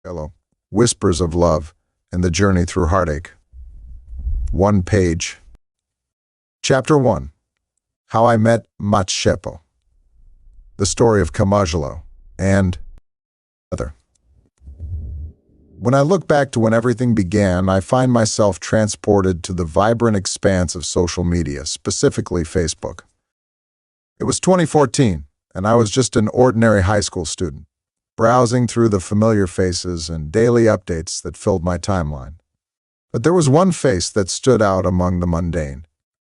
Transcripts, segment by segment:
Kamogelo, Whispers of Love and the Journey Through Heartache. One page. Chapter 1. How I Met Matshepo. The Story of Kamogelo and other. When I look back to when everything began, I find myself transported to the vibrant expanse of social media, specifically Facebook. It was 2014, and I was just an ordinary high school student, browsing through the familiar faces and daily updates that filled my timeline. But there was one face that stood out among the mundane,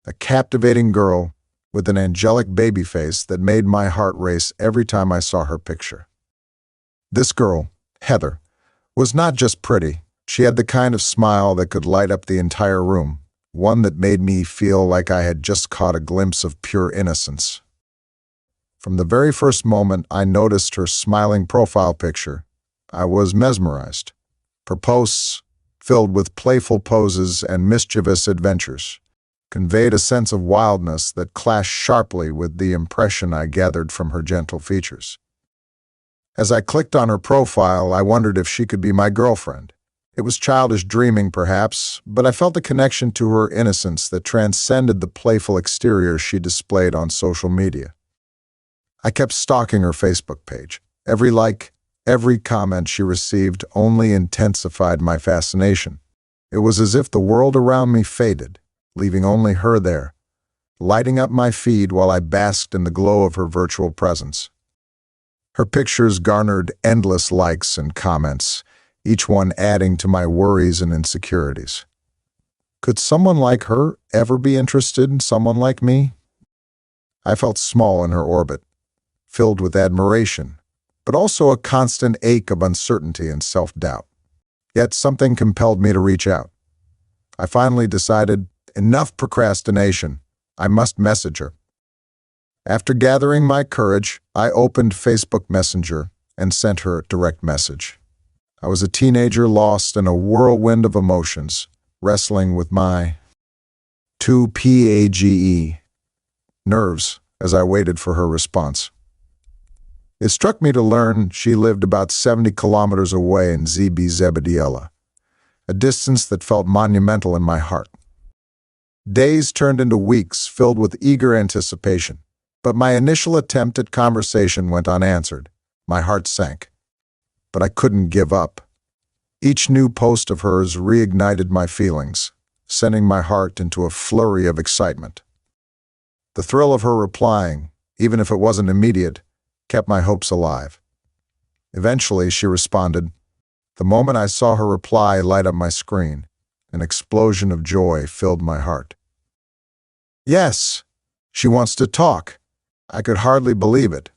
a captivating girl with an angelic baby face that made my heart race every time I saw her picture. This girl, Heather, was not just pretty. She had the kind of smile that could light up the entire room, one that made me feel like I had just caught a glimpse of pure innocence. From the very first moment I noticed her smiling profile picture, I was mesmerized. Her posts, filled with playful poses and mischievous adventures, conveyed a sense of wildness that clashed sharply with the impression I gathered from her gentle features. As I clicked on her profile, I wondered if she could be my girlfriend. It was childish dreaming, perhaps, but I felt a connection to her innocence that transcended the playful exterior she displayed on social media. I kept stalking her Facebook page. Every like, every comment she received only intensified my fascination. It was as if the world around me faded, leaving only her there, lighting up my feed while I basked in the glow of her virtual presence. Her pictures garnered endless likes and comments, each one adding to my worries and insecurities. Could someone like her ever be interested in someone like me? I felt small in her orbit, filled with admiration, but also a constant ache of uncertainty and self-doubt. Yet something compelled me to reach out. I finally decided, enough procrastination, I must message her. After gathering my courage, I opened Facebook Messenger and sent her a direct message. I was a teenager lost in a whirlwind of emotions, wrestling with my 2PAGE nerves as I waited for her response. It struck me to learn she lived about 70 kilometers away in Zebediela, a distance that felt monumental in my heart. Days turned into weeks filled with eager anticipation, but my initial attempt at conversation went unanswered. My heart sank. But I couldn't give up. Each new post of hers reignited my feelings, sending my heart into a flurry of excitement. The thrill of her replying, even if it wasn't immediate, kept my hopes alive. Eventually, she responded. The moment I saw her reply light up my screen, an explosion of joy filled my heart. Yes, she wants to talk. I could hardly believe it.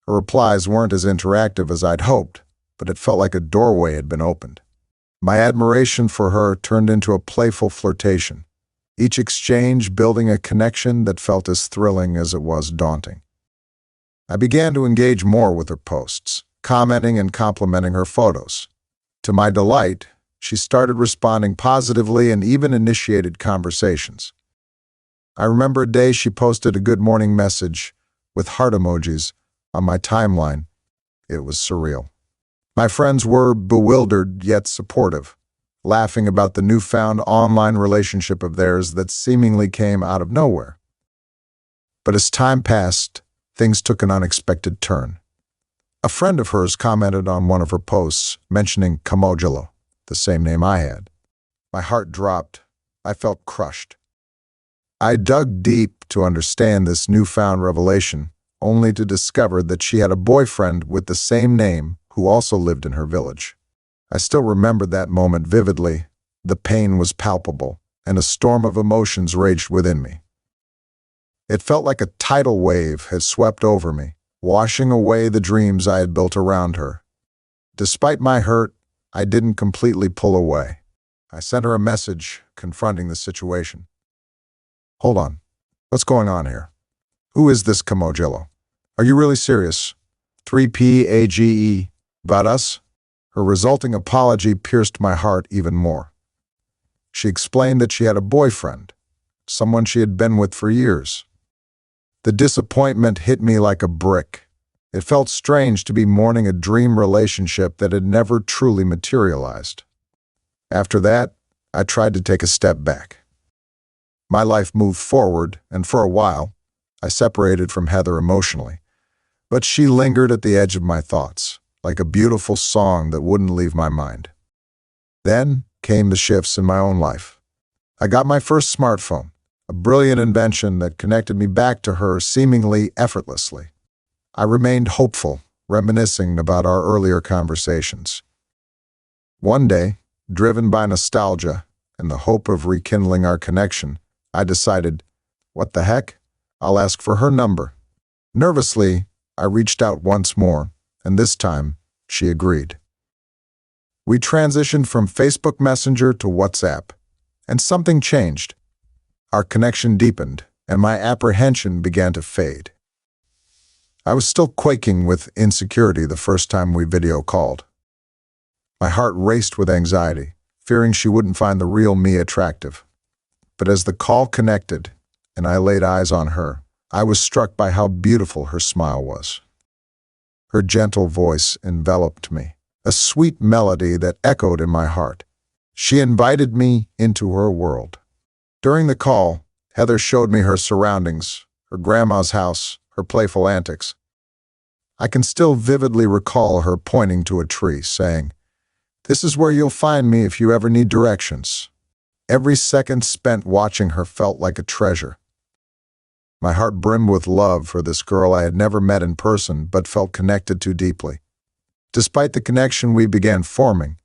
Her replies weren't as interactive as I'd hoped, but it felt like a doorway had been opened. My admiration for her turned into a playful flirtation, each exchange building a connection that felt as thrilling as it was daunting. I began to engage more with her posts, commenting and complimenting her photos. To my delight, she started responding positively and even initiated conversations. I remember a day she posted a good morning message with heart emojis on my timeline. It was surreal. My friends were bewildered yet supportive, laughing about the newfound online relationship of theirs that seemingly came out of nowhere. But as time passed, things took an unexpected turn. A friend of hers commented on one of her posts, mentioning Kamogelo, the same name I had. My heart dropped. I felt crushed. I dug deep to understand this newfound revelation, only to discover that she had a boyfriend with the same name who also lived in her village. I still remember that moment vividly. The pain was palpable, and a storm of emotions raged within me. It felt like a tidal wave had swept over me, washing away the dreams I had built around her. Despite my hurt, I didn't completely pull away. I sent her a message confronting the situation. Hold on. What's going on here? Who is this Kamogelo? Are you really serious? 3PAGE about us? Her resulting apology pierced my heart even more. She explained that she had a boyfriend, someone she had been with for years. The disappointment hit me like a brick. It felt strange to be mourning a dream relationship that had never truly materialized. After that, I tried to take a step back. My life moved forward, and for a while, I separated from Heather emotionally. But she lingered at the edge of my thoughts, like a beautiful song that wouldn't leave my mind. Then came the shifts in my own life. I got my first smartphone, a brilliant invention that connected me back to her seemingly effortlessly. I remained hopeful, reminiscing about our earlier conversations. One day, driven by nostalgia and the hope of rekindling our connection, I decided, what the heck? I'll ask for her number. Nervously, I reached out once more, and this time, she agreed. We transitioned from Facebook Messenger to WhatsApp, and something changed. Our connection deepened, and my apprehension began to fade. I was still quaking with insecurity the first time we video called. My heart raced with anxiety, fearing she wouldn't find the real me attractive. But as the call connected, and I laid eyes on her, I was struck by how beautiful her smile was. Her gentle voice enveloped me, a sweet melody that echoed in my heart. She invited me into her world. During the call, Heather showed me her surroundings, her grandma's house, her playful antics. I can still vividly recall her pointing to a tree, saying, "This is where you'll find me if you ever need directions." Every second spent watching her felt like a treasure. My heart brimmed with love for this girl I had never met in person but felt connected to deeply. Despite the connection we began forming,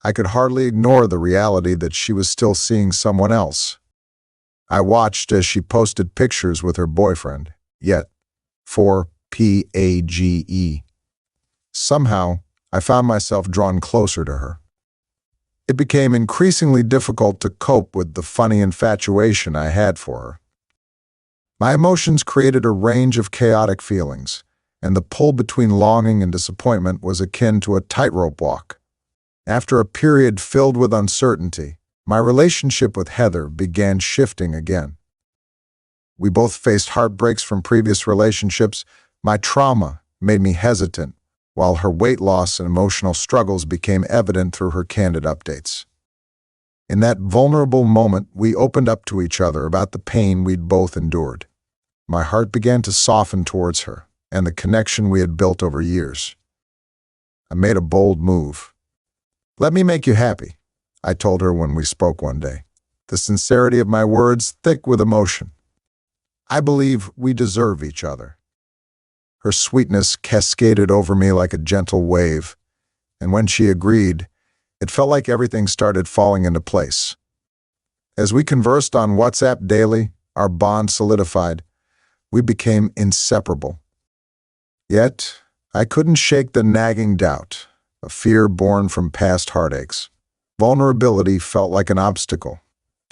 I could hardly ignore the reality that she was still seeing someone else. I watched as she posted pictures with her boyfriend, yet, for PAGE. Somehow, I found myself drawn closer to her. It became increasingly difficult to cope with the funny infatuation I had for her. My emotions created a range of chaotic feelings, and the pull between longing and disappointment was akin to a tightrope walk. After a period filled with uncertainty, my relationship with Heather began shifting again. We both faced heartbreaks from previous relationships. My trauma made me hesitant, while her weight loss and emotional struggles became evident through her candid updates. In that vulnerable moment, we opened up to each other about the pain we'd both endured. My heart began to soften towards her and the connection we had built over years. I made a bold move. "Let me make you happy," I told her when we spoke one day, the sincerity of my words thick with emotion. "I believe we deserve each other." Her sweetness cascaded over me like a gentle wave, and when she agreed, it felt like everything started falling into place. As we conversed on WhatsApp daily, our bond solidified. We became inseparable. Yet, I couldn't shake the nagging doubt, a fear born from past heartaches. Vulnerability felt like an obstacle,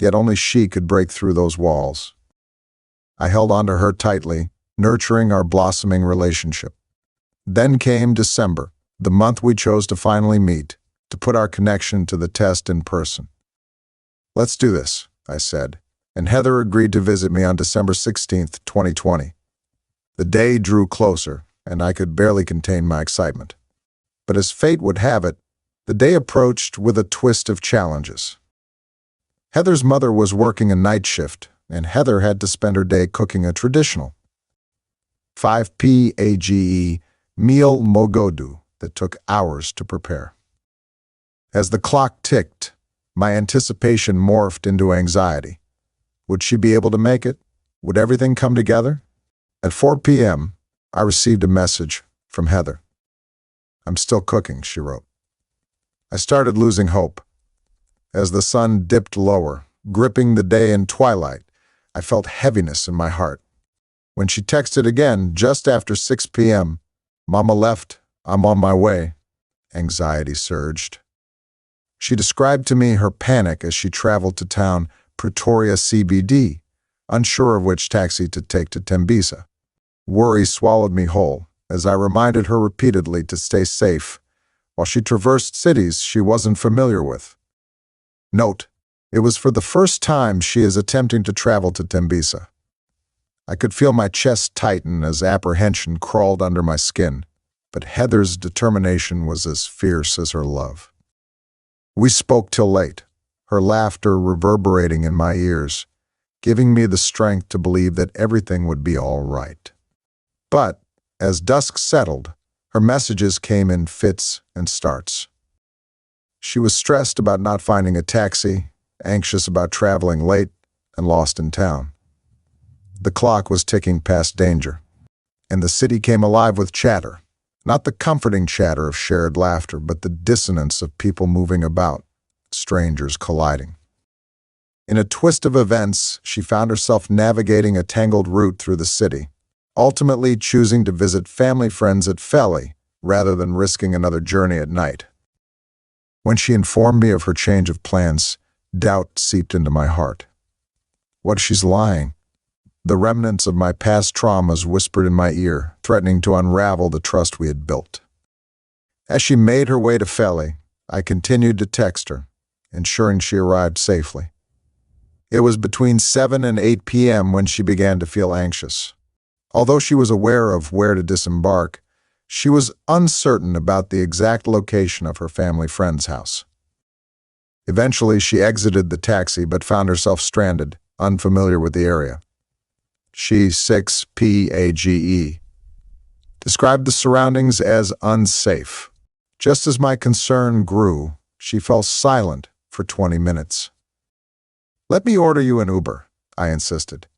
yet only she could break through those walls. I held onto her tightly, nurturing our blossoming relationship. Then came December, the month we chose to finally meet, to put our connection to the test in person. "Let's do this," I said, and Heather agreed to visit me on December 16th, 2020. The day drew closer, and I could barely contain my excitement. But as fate would have it, the day approached with a twist of challenges. Heather's mother was working a night shift, and Heather had to spend her day cooking a traditional 5 PAGE meal mogodu that took hours to prepare. As the clock ticked, my anticipation morphed into anxiety. Would she be able to make it? Would everything come together? At 4 p.m., I received a message from Heather. "I'm still cooking," she wrote. I started losing hope. As the sun dipped lower, gripping the day in twilight, I felt heaviness in my heart. When she texted again, just after 6 p.m., "Mama left, I'm on my way," anxiety surged. She described to me her panic as she traveled to town Pretoria CBD, unsure of which taxi to take to Tembisa. Worry swallowed me whole as I reminded her repeatedly to stay safe while she traversed cities she wasn't familiar with. Note, it was for the first time she is attempting to travel to Tembisa. I could feel my chest tighten as apprehension crawled under my skin, but Heather's determination was as fierce as her love. We spoke till late, her laughter reverberating in my ears, giving me the strength to believe that everything would be all right. But, as dusk settled, her messages came in fits and starts. She was stressed about not finding a taxi, anxious about traveling late, and lost in town. The clock was ticking past danger, and the city came alive with chatter, not the comforting chatter of shared laughter, but the dissonance of people moving about, strangers colliding. In a twist of events, she found herself navigating a tangled route through the city, ultimately choosing to visit family friends at Felly rather than risking another journey at night. When she informed me of her change of plans, doubt seeped into my heart. What if she's lying? The remnants of my past traumas whispered in my ear, threatening to unravel the trust we had built. As she made her way to Felly, I continued to text her, ensuring she arrived safely. It was between 7 and 8 p.m. when she began to feel anxious. Although she was aware of where to disembark, she was uncertain about the exact location of her family friend's house. Eventually, she exited the taxi but found herself stranded, unfamiliar with the area. She, 6PAGE, described the surroundings as unsafe. Just as my concern grew, she fell silent for 20 minutes. "Let me order you an Uber," I insisted.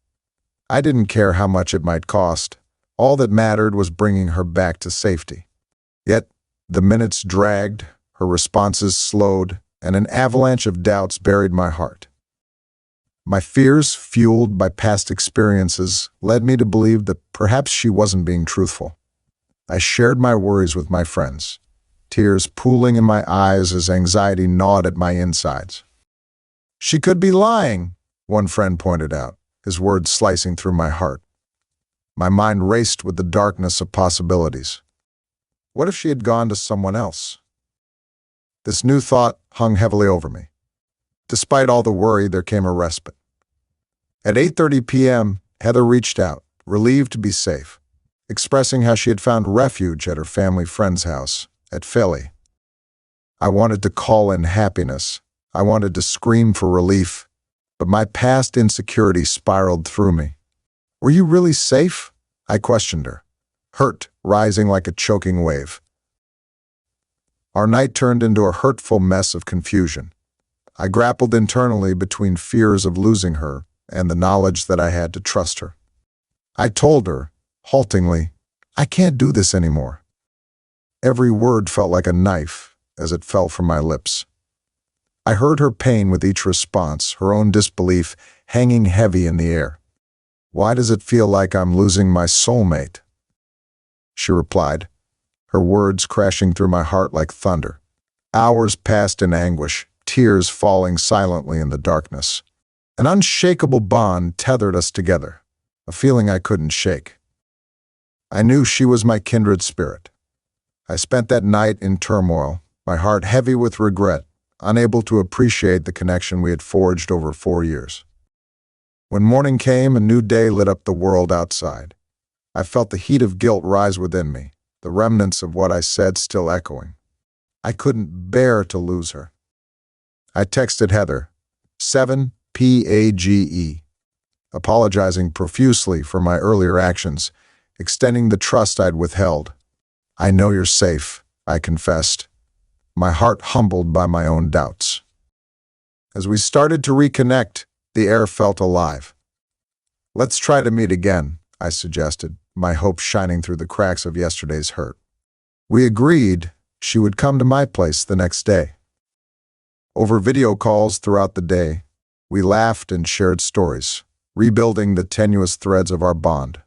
I didn't care how much it might cost. All that mattered was bringing her back to safety. Yet, the minutes dragged, her responses slowed, and an avalanche of doubts buried my heart. My fears, fueled by past experiences, led me to believe that perhaps she wasn't being truthful. I shared my worries with my friends, tears pooling in my eyes as anxiety gnawed at my insides. "She could be lying," one friend pointed out, his words slicing through my heart. My mind raced with the darkness of possibilities. What if she had gone to someone else? This new thought hung heavily over me. Despite all the worry, there came a respite. At 8:30 p.m., Heather reached out, relieved to be safe, expressing how she had found refuge at her family friend's house at Felly. I wanted to call in happiness. I wanted to scream for relief, but my past insecurity spiraled through me. "Were you really safe?" I questioned her, hurt rising like a choking wave. Our night turned into a hurtful mess of confusion. I grappled internally between fears of losing her and the knowledge that I had to trust her. I told her, haltingly, "I can't do this anymore." Every word felt like a knife as it fell from my lips. I heard her pain with each response, her own disbelief hanging heavy in the air. "Why does it feel like I'm losing my soulmate?" She replied, her words crashing through my heart like thunder. Hours passed in anguish, tears falling silently in the darkness. An unshakable bond tethered us together, a feeling I couldn't shake. I knew she was my kindred spirit. I spent that night in turmoil, my heart heavy with regret, unable to appreciate the connection we had forged over 4 years. When morning came, a new day lit up the world outside. I felt the heat of guilt rise within me, the remnants of what I said still echoing. I couldn't bear to lose her. I texted Heather, 7PAGE, apologizing profusely for my earlier actions, extending the trust I'd withheld. "I know you're safe," I confessed, my heart humbled by my own doubts. As we started to reconnect, the air felt alive. "Let's try to meet again," I suggested, my hope shining through the cracks of yesterday's hurt. We agreed she would come to my place the next day. Over video calls throughout the day, we laughed and shared stories, rebuilding the tenuous threads of our bond.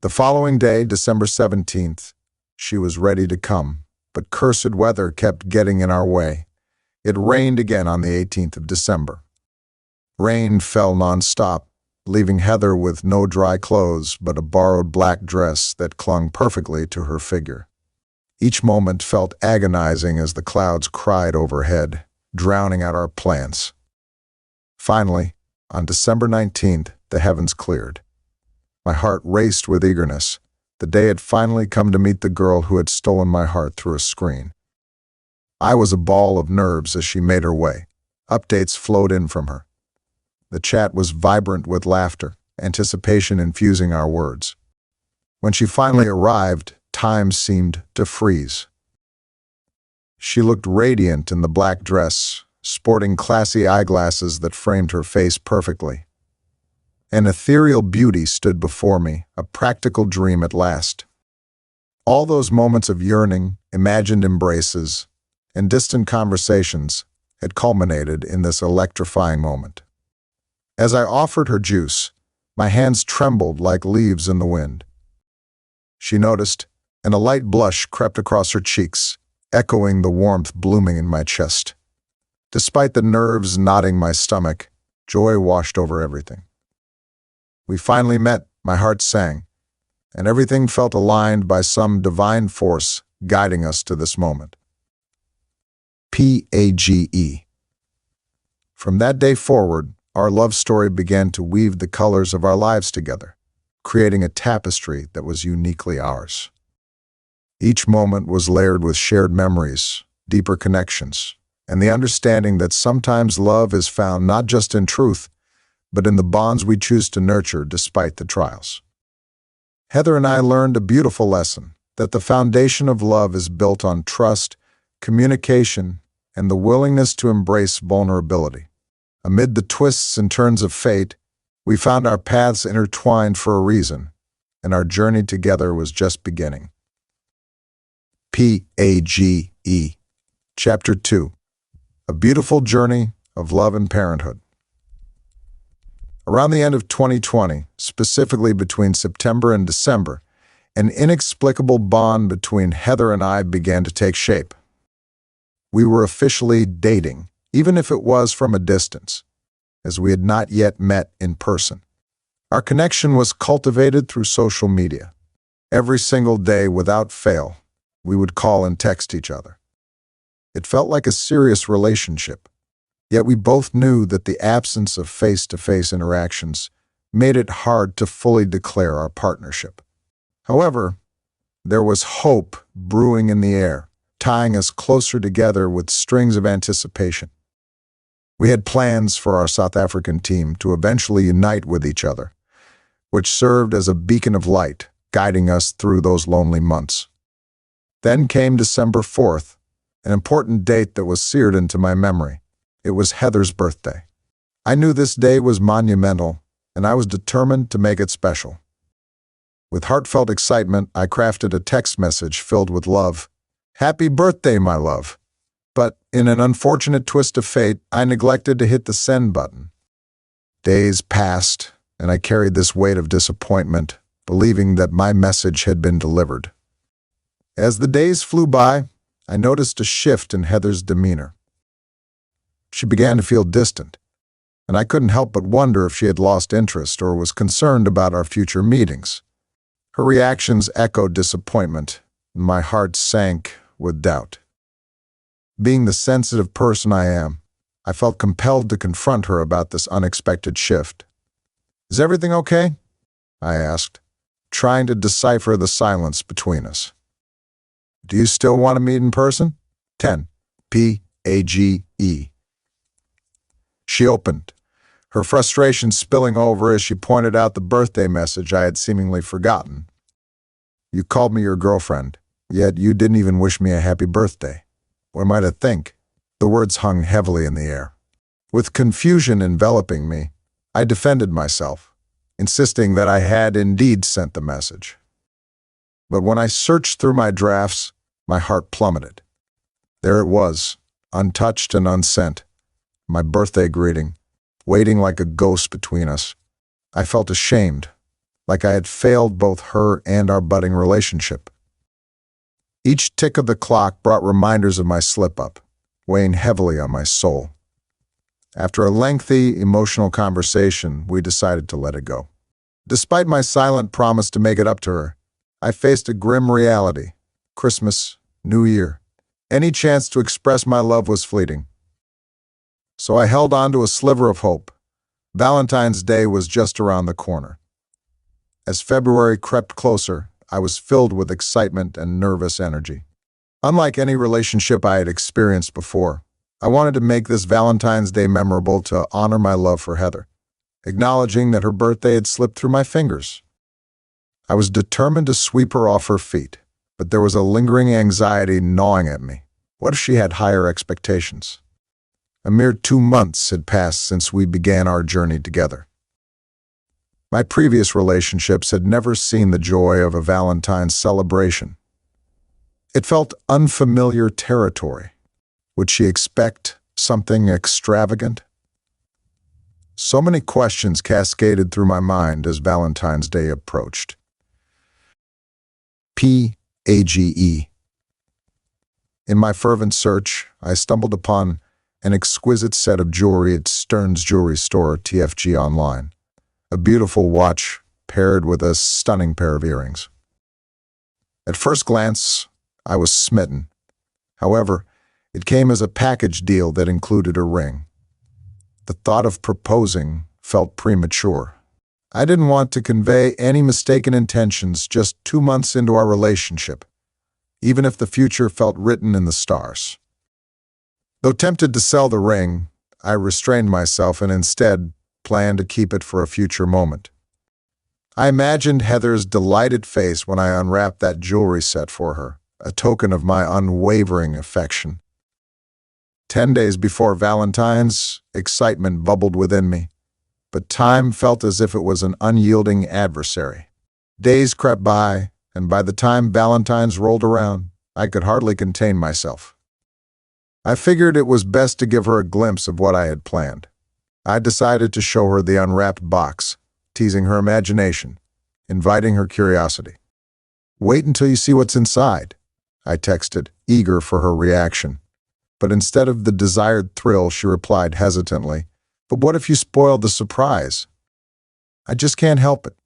The following day, December 17th, she was ready to come, but cursed weather kept getting in our way. It rained again on the 18th of December. Rain fell nonstop, leaving Heather with no dry clothes but a borrowed black dress that clung perfectly to her figure. Each moment felt agonizing as the clouds cried overhead, drowning out our plans. Finally, on December 19th, the heavens cleared. My heart raced with eagerness. The day had finally come to meet the girl who had stolen my heart through a screen. I was a ball of nerves as she made her way. Updates flowed in from her. The chat was vibrant with laughter, anticipation infusing our words. When she finally arrived, time seemed to freeze. She looked radiant in the black dress, sporting classy eyeglasses that framed her face perfectly. An ethereal beauty stood before me, a practical dream at last. All those moments of yearning, imagined embraces, and distant conversations had culminated in this electrifying moment. As I offered her juice, my hands trembled like leaves in the wind. She noticed, and a light blush crept across her cheeks, echoing the warmth blooming in my chest. Despite the nerves knotting my stomach, joy washed over everything. We finally met, my heart sang, and everything felt aligned by some divine force guiding us to this moment. Page. From that day forward, our love story began to weave the colors of our lives together, creating a tapestry that was uniquely ours. Each moment was layered with shared memories, deeper connections, and the understanding that sometimes love is found not just in truth, but in the bonds we choose to nurture despite the trials. Heather and I learned a beautiful lesson, that the foundation of love is built on trust, communication, and the willingness to embrace vulnerability. Amid the twists and turns of fate, we found our paths intertwined for a reason, and our journey together was just beginning. Page. Chapter 2. A beautiful journey of love and parenthood. Around the end of 2020, specifically between September and December, an inexplicable bond between Heather and I began to take shape. We were officially dating, even if it was from a distance, as we had not yet met in person. Our connection was cultivated through social media. Every single day, without fail, we would call and text each other. It felt like a serious relationship, yet we both knew that the absence of face-to-face interactions made it hard to fully declare our partnership. However, there was hope brewing in the air, tying us closer together with strings of anticipation. We had plans for our South African team to eventually unite with each other, which served as a beacon of light, guiding us through those lonely months. Then came December 4th, an important date that was seared into my memory. It was Heather's birthday. I knew this day was monumental, and I was determined to make it special. With heartfelt excitement, I crafted a text message filled with love. "Happy birthday, my love." But in an unfortunate twist of fate, I neglected to hit the send button. Days passed, and I carried this weight of disappointment, believing that my message had been delivered. As the days flew by, I noticed a shift in Heather's demeanor. She began to feel distant, and I couldn't help but wonder if she had lost interest or was concerned about our future meetings. Her reactions echoed disappointment, and my heart sank with doubt. Being the sensitive person I am, I felt compelled to confront her about this unexpected shift. "Is everything okay?" I asked, trying to decipher the silence between us. "Do you still want to meet in person?" 10. Page. She opened, her frustration spilling over as she pointed out the birthday message I had seemingly forgotten. "You called me your girlfriend, yet you didn't even wish me a happy birthday. What am I to think?" The words hung heavily in the air. With confusion enveloping me, I defended myself, insisting that I had indeed sent the message. But when I searched through my drafts, my heart plummeted. There it was, untouched and unsent, my birthday greeting, waiting like a ghost between us. I felt ashamed, like I had failed both her and our budding relationship. Each tick of the clock brought reminders of my slip-up, weighing heavily on my soul. After a lengthy, emotional conversation, we decided to let it go. Despite my silent promise to make it up to her, I faced a grim reality. Christmas, New Year. Any chance to express my love was fleeting. So I held on to a sliver of hope. Valentine's Day was just around the corner. As February crept closer, I was filled with excitement and nervous energy. Unlike any relationship I had experienced before, I wanted to make this Valentine's Day memorable to honor my love for Heather, acknowledging that her birthday had slipped through my fingers. I was determined to sweep her off her feet, but there was a lingering anxiety gnawing at me. What if she had higher expectations? A mere 2 months had passed since we began our journey together. My previous relationships had never seen the joy of a Valentine's celebration. It felt unfamiliar territory. Would she expect something extravagant? So many questions cascaded through my mind as Valentine's Day approached. P-A-G-E. In my fervent search, I stumbled upon an exquisite set of jewelry at Stern's Jewelry Store, TFG Online. A beautiful watch paired with a stunning pair of earrings. At first glance, I was smitten. However, it came as a package deal that included a ring. The thought of proposing felt premature. I didn't want to convey any mistaken intentions just 2 months into our relationship, even if the future felt written in the stars. Though tempted to sell the ring, I restrained myself and instead planned to keep it for a future moment. I imagined Heather's delighted face when I unwrapped that jewelry set for her, a token of my unwavering affection. 10 days before Valentine's, excitement bubbled within me, but time felt as if it was an unyielding adversary. Days crept by, and by the time Valentine's rolled around, I could hardly contain myself. I figured it was best to give her a glimpse of what I had planned. I decided to show her the unwrapped box, teasing her imagination, inviting her curiosity. "Wait until you see what's inside," I texted, eager for her reaction. But instead of the desired thrill, she replied hesitantly, "But what if you spoil the surprise?" "I just can't help it.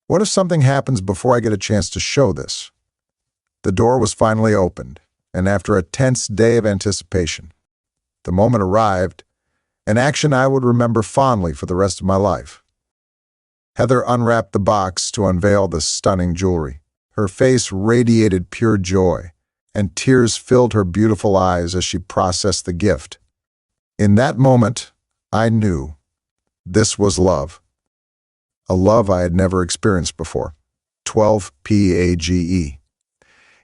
What if something happens before I get a chance to show this?" The door was finally opened, and after a tense day of anticipation, the moment arrived, an action I would remember fondly for the rest of my life. Heather unwrapped the box to unveil the stunning jewelry. Her face radiated pure joy, and tears filled her beautiful eyes as she processed the gift. In that moment, I knew this was love. A love I had never experienced before. 12 PAGE.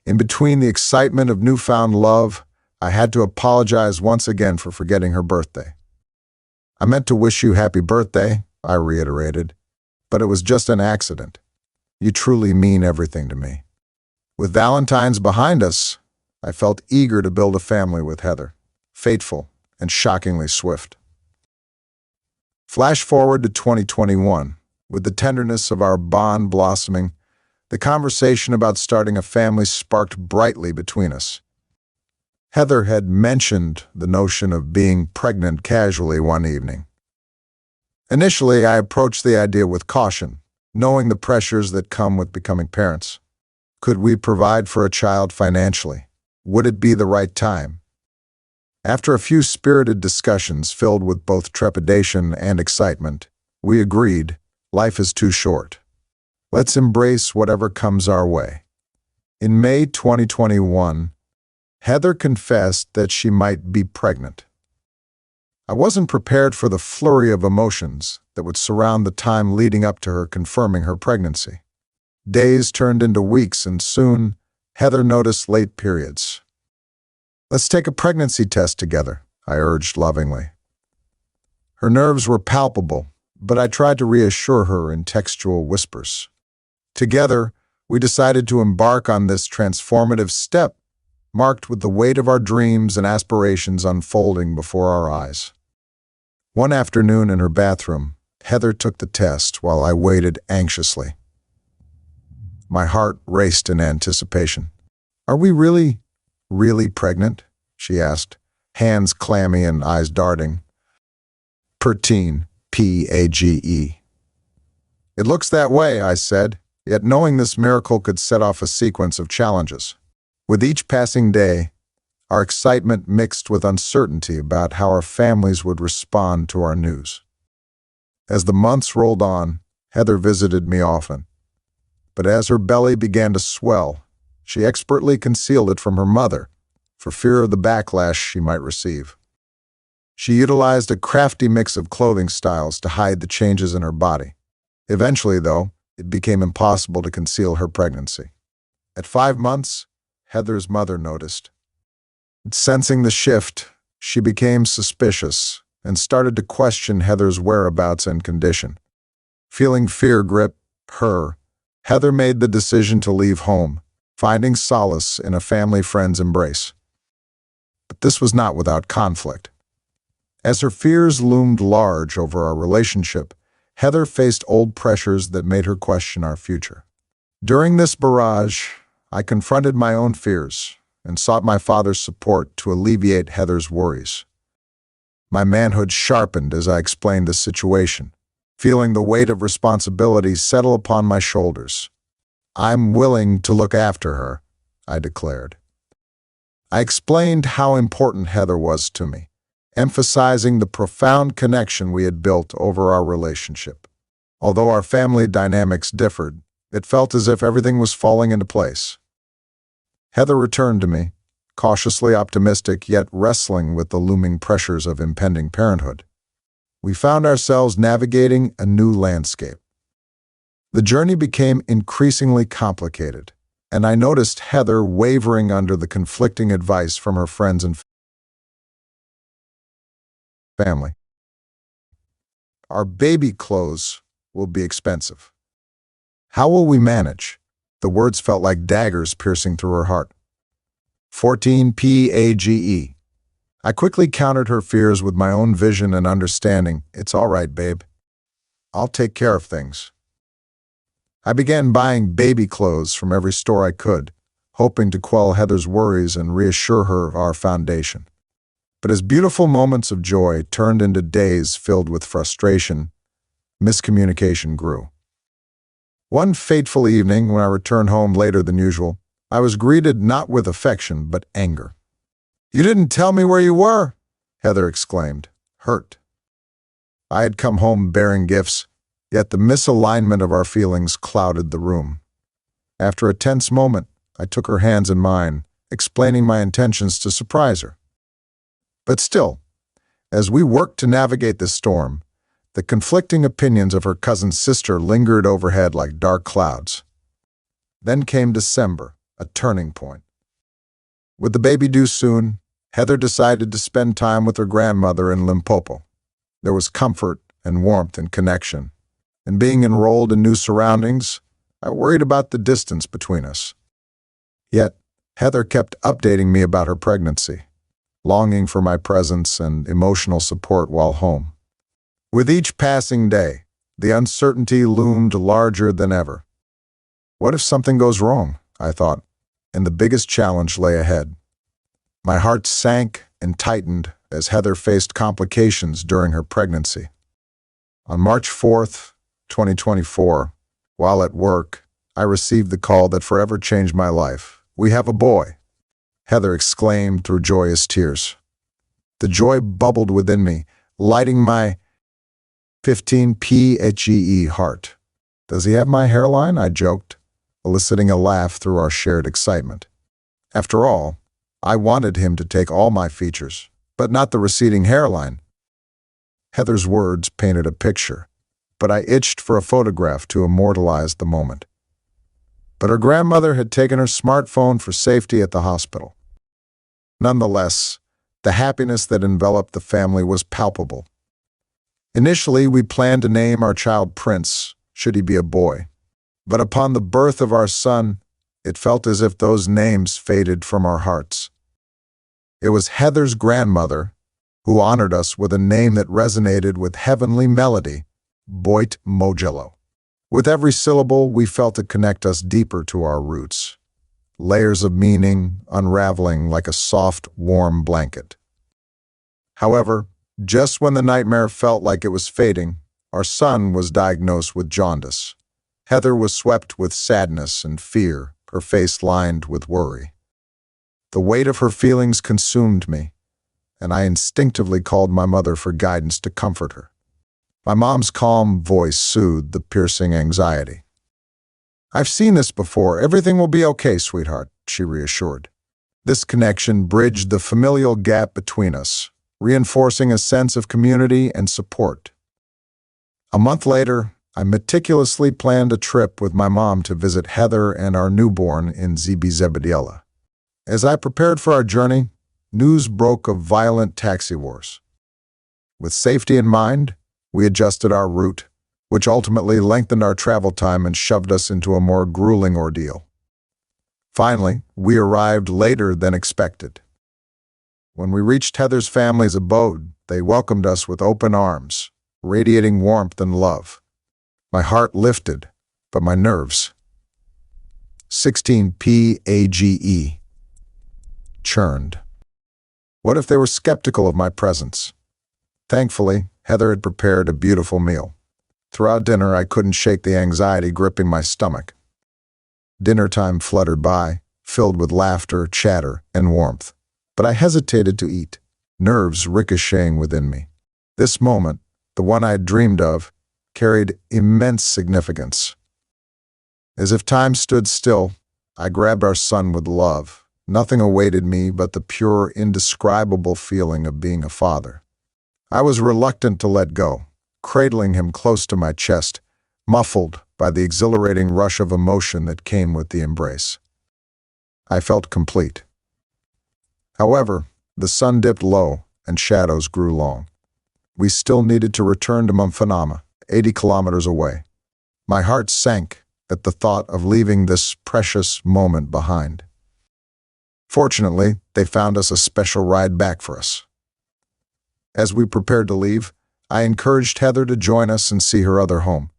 In between the excitement of newfound love, I had to apologize once again for forgetting her birthday. "I meant to wish you happy birthday," I reiterated, "but it was just an accident. You truly mean everything to me." With Valentine's behind us, I felt eager to build a family with Heather, faithful and shockingly swift. Flash forward to 2021. With the tenderness of our bond blossoming, the conversation about starting a family sparked brightly between us. Heather had mentioned the notion of being pregnant casually one evening. Initially, I approached the idea with caution, knowing the pressures that come with becoming parents. Could we provide for a child financially? Would it be the right time? After a few spirited discussions filled with both trepidation and excitement, we agreed, life is too short. Let's embrace whatever comes our way. In May 2021, Heather confessed that she might be pregnant. I wasn't prepared for the flurry of emotions that would surround the time leading up to her confirming her pregnancy. Days turned into weeks, and soon, Heather noticed late periods. "Let's take a pregnancy test together," I urged lovingly. Her nerves were palpable, but I tried to reassure her in textual whispers. Together, we decided to embark on this transformative step, marked with the weight of our dreams and aspirations unfolding before our eyes. One afternoon in her bathroom, Heather took the test while I waited anxiously. My heart raced in anticipation. "Are we really pregnant?" she asked, hands clammy and eyes darting. "Perteen, P-A-G-E. "It looks that way," I said, yet knowing this miracle could set off a sequence of challenges. With each passing day, our excitement mixed with uncertainty about how our families would respond to our news. As the months rolled on, Heather visited me often, But as her belly began to swell, she expertly concealed it from her mother, for fear of the backlash she might receive. She utilized a crafty mix of clothing styles to hide the changes in her body. Eventually, though, it became impossible to conceal her pregnancy. At 5 months, Heather's mother noticed. Sensing the shift, she became suspicious and started to question Heather's whereabouts and condition. Feeling fear grip her, Heather made the decision to leave home, finding solace in a family friend's embrace. But this was not without conflict. As her fears loomed large over our relationship, Heather faced old pressures that made her question our future. During this barrage, I confronted my own fears and sought my father's support to alleviate Heather's worries. My manhood sharpened as I explained the situation, feeling the weight of responsibility settle upon my shoulders. "I'm willing to look after her," I declared. I explained how important Heather was to me, emphasizing the profound connection we had built over our relationship. Although our family dynamics differed, it felt as if everything was falling into place. Heather returned to me, cautiously optimistic yet wrestling with the looming pressures of impending parenthood. We found ourselves navigating a new landscape. The journey became increasingly complicated, and I noticed Heather wavering under the conflicting advice from her friends and family. "Our baby clothes will be expensive. How will we manage?" The words felt like daggers piercing through her heart. 14 PAGE. I quickly countered her fears with my own vision and understanding. "It's all right, babe. I'll take care of things." I began buying baby clothes from every store I could, hoping to quell Heather's worries and reassure her of our foundation. But as beautiful moments of joy turned into days filled with frustration, miscommunication grew. One fateful evening, when I returned home later than usual, I was greeted not with affection but anger. "You didn't tell me where you were," Heather exclaimed, hurt. I had come home bearing gifts, yet the misalignment of our feelings clouded the room. After a tense moment, I took her hands in mine, explaining my intentions to surprise her. But still, as we worked to navigate the storm, the conflicting opinions of her cousin's sister lingered overhead like dark clouds. Then came December, a turning point. With the baby due soon, Heather decided to spend time with her grandmother in Limpopo. There was comfort and warmth and connection, and being enrolled in new surroundings, I worried about the distance between us. Yet, Heather kept updating me about her pregnancy, longing for my presence and emotional support while home. With each passing day, the uncertainty loomed larger than ever. What if something goes wrong, I thought, and the biggest challenge lay ahead. My heart sank and tightened as Heather faced complications during her pregnancy. On March 4th, 2024, while at work, I received the call that forever changed my life. "We have a boy," Heather exclaimed through joyous tears. The joy bubbled within me, lighting my 15 PHE heart. "Does he have my hairline?" I joked, eliciting a laugh through our shared excitement. After all, I wanted him to take all my features, but not the receding hairline. Heather's words painted a picture, but I itched for a photograph to immortalize the moment. But her grandmother had taken her smartphone for safety at the hospital. Nonetheless, the happiness that enveloped the family was palpable. Initially, we planned to name our child Prince, should he be a boy. But upon the birth of our son, it felt as if those names faded from our hearts. It was Heather's grandmother who honored us with a name that resonated with heavenly melody, Kamogelo. With every syllable, we felt it connect us deeper to our roots, layers of meaning unraveling like a soft, warm blanket. However, just when the nightmare felt like it was fading, our son was diagnosed with jaundice. Heather was swept with sadness and fear, her face lined with worry. The weight of her feelings consumed me, and I instinctively called my mother for guidance to comfort her. My mom's calm voice soothed the piercing anxiety. "I've seen this before. Everything will be okay, sweetheart," she reassured. This connection bridged the familial gap between us, reinforcing a sense of community and support. A month later, I meticulously planned a trip with my mom to visit Heather and our newborn in Zebediela. As I prepared for our journey, news broke of violent taxi wars. With safety in mind, we adjusted our route, which ultimately lengthened our travel time and shoved us into a more grueling ordeal. Finally, we arrived later than expected. When we reached Heather's family's abode, they welcomed us with open arms, radiating warmth and love. My heart lifted, but my nerves. 16 PAGE. Churned. What if they were skeptical of my presence? Thankfully, Heather had prepared a beautiful meal. Throughout dinner, I couldn't shake the anxiety gripping my stomach. Dinner time fluttered by, filled with laughter, chatter, and warmth. But I hesitated to eat, nerves ricocheting within me. This moment, the one I had dreamed of, carried immense significance. As if time stood still, I grabbed our son with love. Nothing awaited me but the pure, indescribable feeling of being a father. I was reluctant to let go, cradling him close to my chest, muffled by the exhilarating rush of emotion that came with the embrace. I felt complete. However, the sun dipped low and shadows grew long. We still needed to return to Mumfanama, 80 kilometers away. My heart sank at the thought of leaving this precious moment behind. Fortunately, they found us a special ride back for us. As we prepared to leave, I encouraged Heather to join us and see her other home.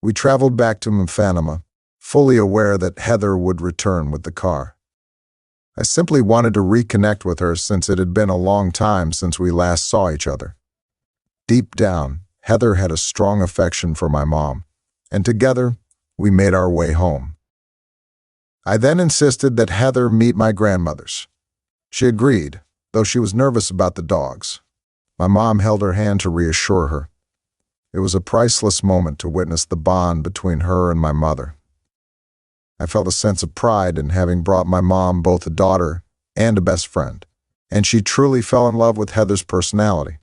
We traveled back to Mumfanama, fully aware that Heather would return with the car. I simply wanted to reconnect with her since it had been a long time since we last saw each other. Deep down, Heather had a strong affection for my mom, and together, we made our way home. I then insisted that Heather meet my grandmothers. She agreed, though she was nervous about the dogs. My mom held her hand to reassure her. It was a priceless moment to witness the bond between her and my mother. I felt a sense of pride in having brought my mom both a daughter and a best friend, and she truly fell in love with Heather's personality.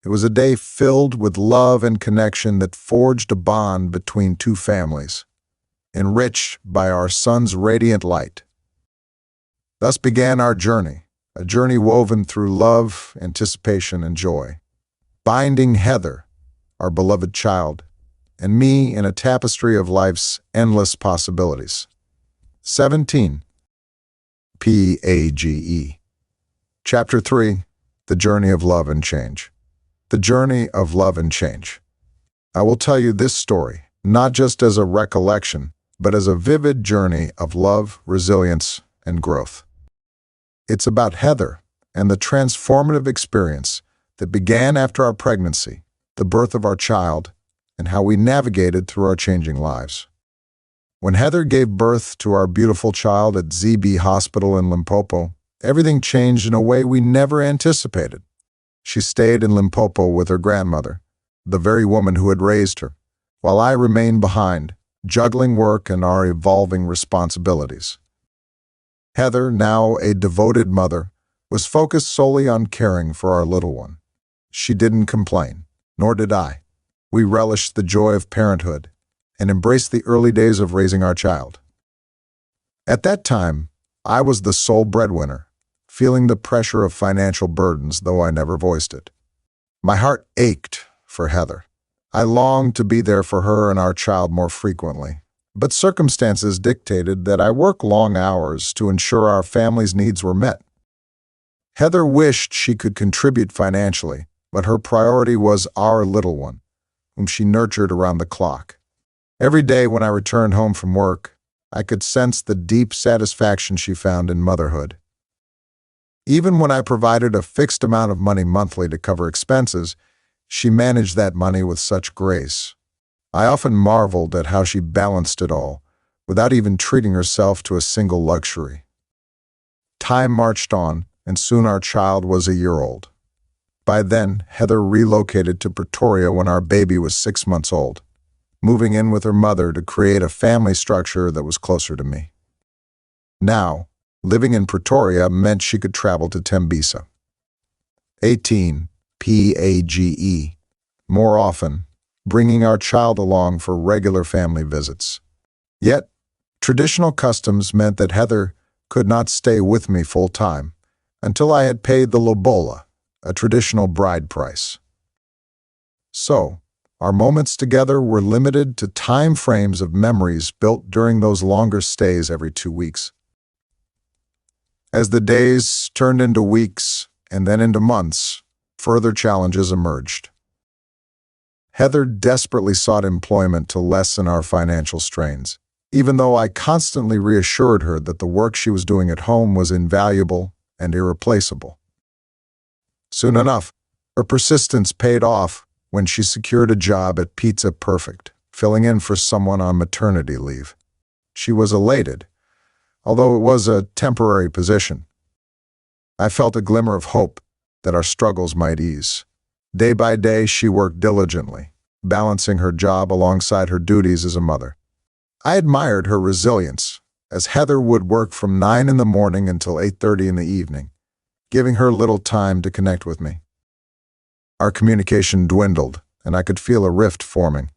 It was a day filled with love and connection that forged a bond between two families, enriched by our son's radiant light. Thus began our journey, a journey woven through love, anticipation, and joy, binding Heather, our beloved child, and me in a tapestry of life's endless possibilities. 17. PAGE. Chapter 3. The Journey of Love and Change. The Journey of Love and Change. I will tell you this story, not just as a recollection, but as a vivid journey of love, resilience, and growth. It's about Heather and the transformative experience that began after our pregnancy, the birth of our child, and how we navigated through our changing lives. When Heather gave birth to our beautiful child at ZB Hospital in Limpopo, everything changed in a way we never anticipated. She stayed in Limpopo with her grandmother, the very woman who had raised her, while I remained behind, juggling work and our evolving responsibilities. Heather, now a devoted mother, was focused solely on caring for our little one. She didn't complain, nor did I. We relished the joy of parenthood and embraced the early days of raising our child. At that time, I was the sole breadwinner, feeling the pressure of financial burdens, though I never voiced it. My heart ached for Heather. I longed to be there for her and our child more frequently, but circumstances dictated that I work long hours to ensure our family's needs were met. Heather wished she could contribute financially, but her priority was our little one, whom she nurtured around the clock. Every day when I returned home from work, I could sense the deep satisfaction she found in motherhood. Even when I provided a fixed amount of money monthly to cover expenses, she managed that money with such grace. I often marveled at how she balanced it all, without even treating herself to a single luxury. Time marched on, and soon our child was a year old. By then, Heather relocated to Pretoria when our baby was 6 months old. moving in with her mother to create a family structure that was closer to me. Now, living in Pretoria meant she could travel to Tembisa. 18, PAGE, more often, bringing our child along for regular family visits. Yet, traditional customs meant that Heather could not stay with me full-time until I had paid the lobola, a traditional bride price. So, our moments together were limited to time frames of memories built during those longer stays every 2 weeks. As the days turned into weeks and then into months, further challenges emerged. Heather desperately sought employment to lessen our financial strains, even though I constantly reassured her that the work she was doing at home was invaluable and irreplaceable. Soon enough, her persistence paid off when she secured a job at Pizza Perfect, filling in for someone on maternity leave. She was elated, although it was a temporary position. I felt a glimmer of hope that our struggles might ease. Day by day, she worked diligently, balancing her job alongside her duties as a mother. I admired her resilience, as Heather would work from 9 in the morning until 8:30 in the evening, giving her little time to connect with me. Our communication dwindled, and I could feel a rift forming.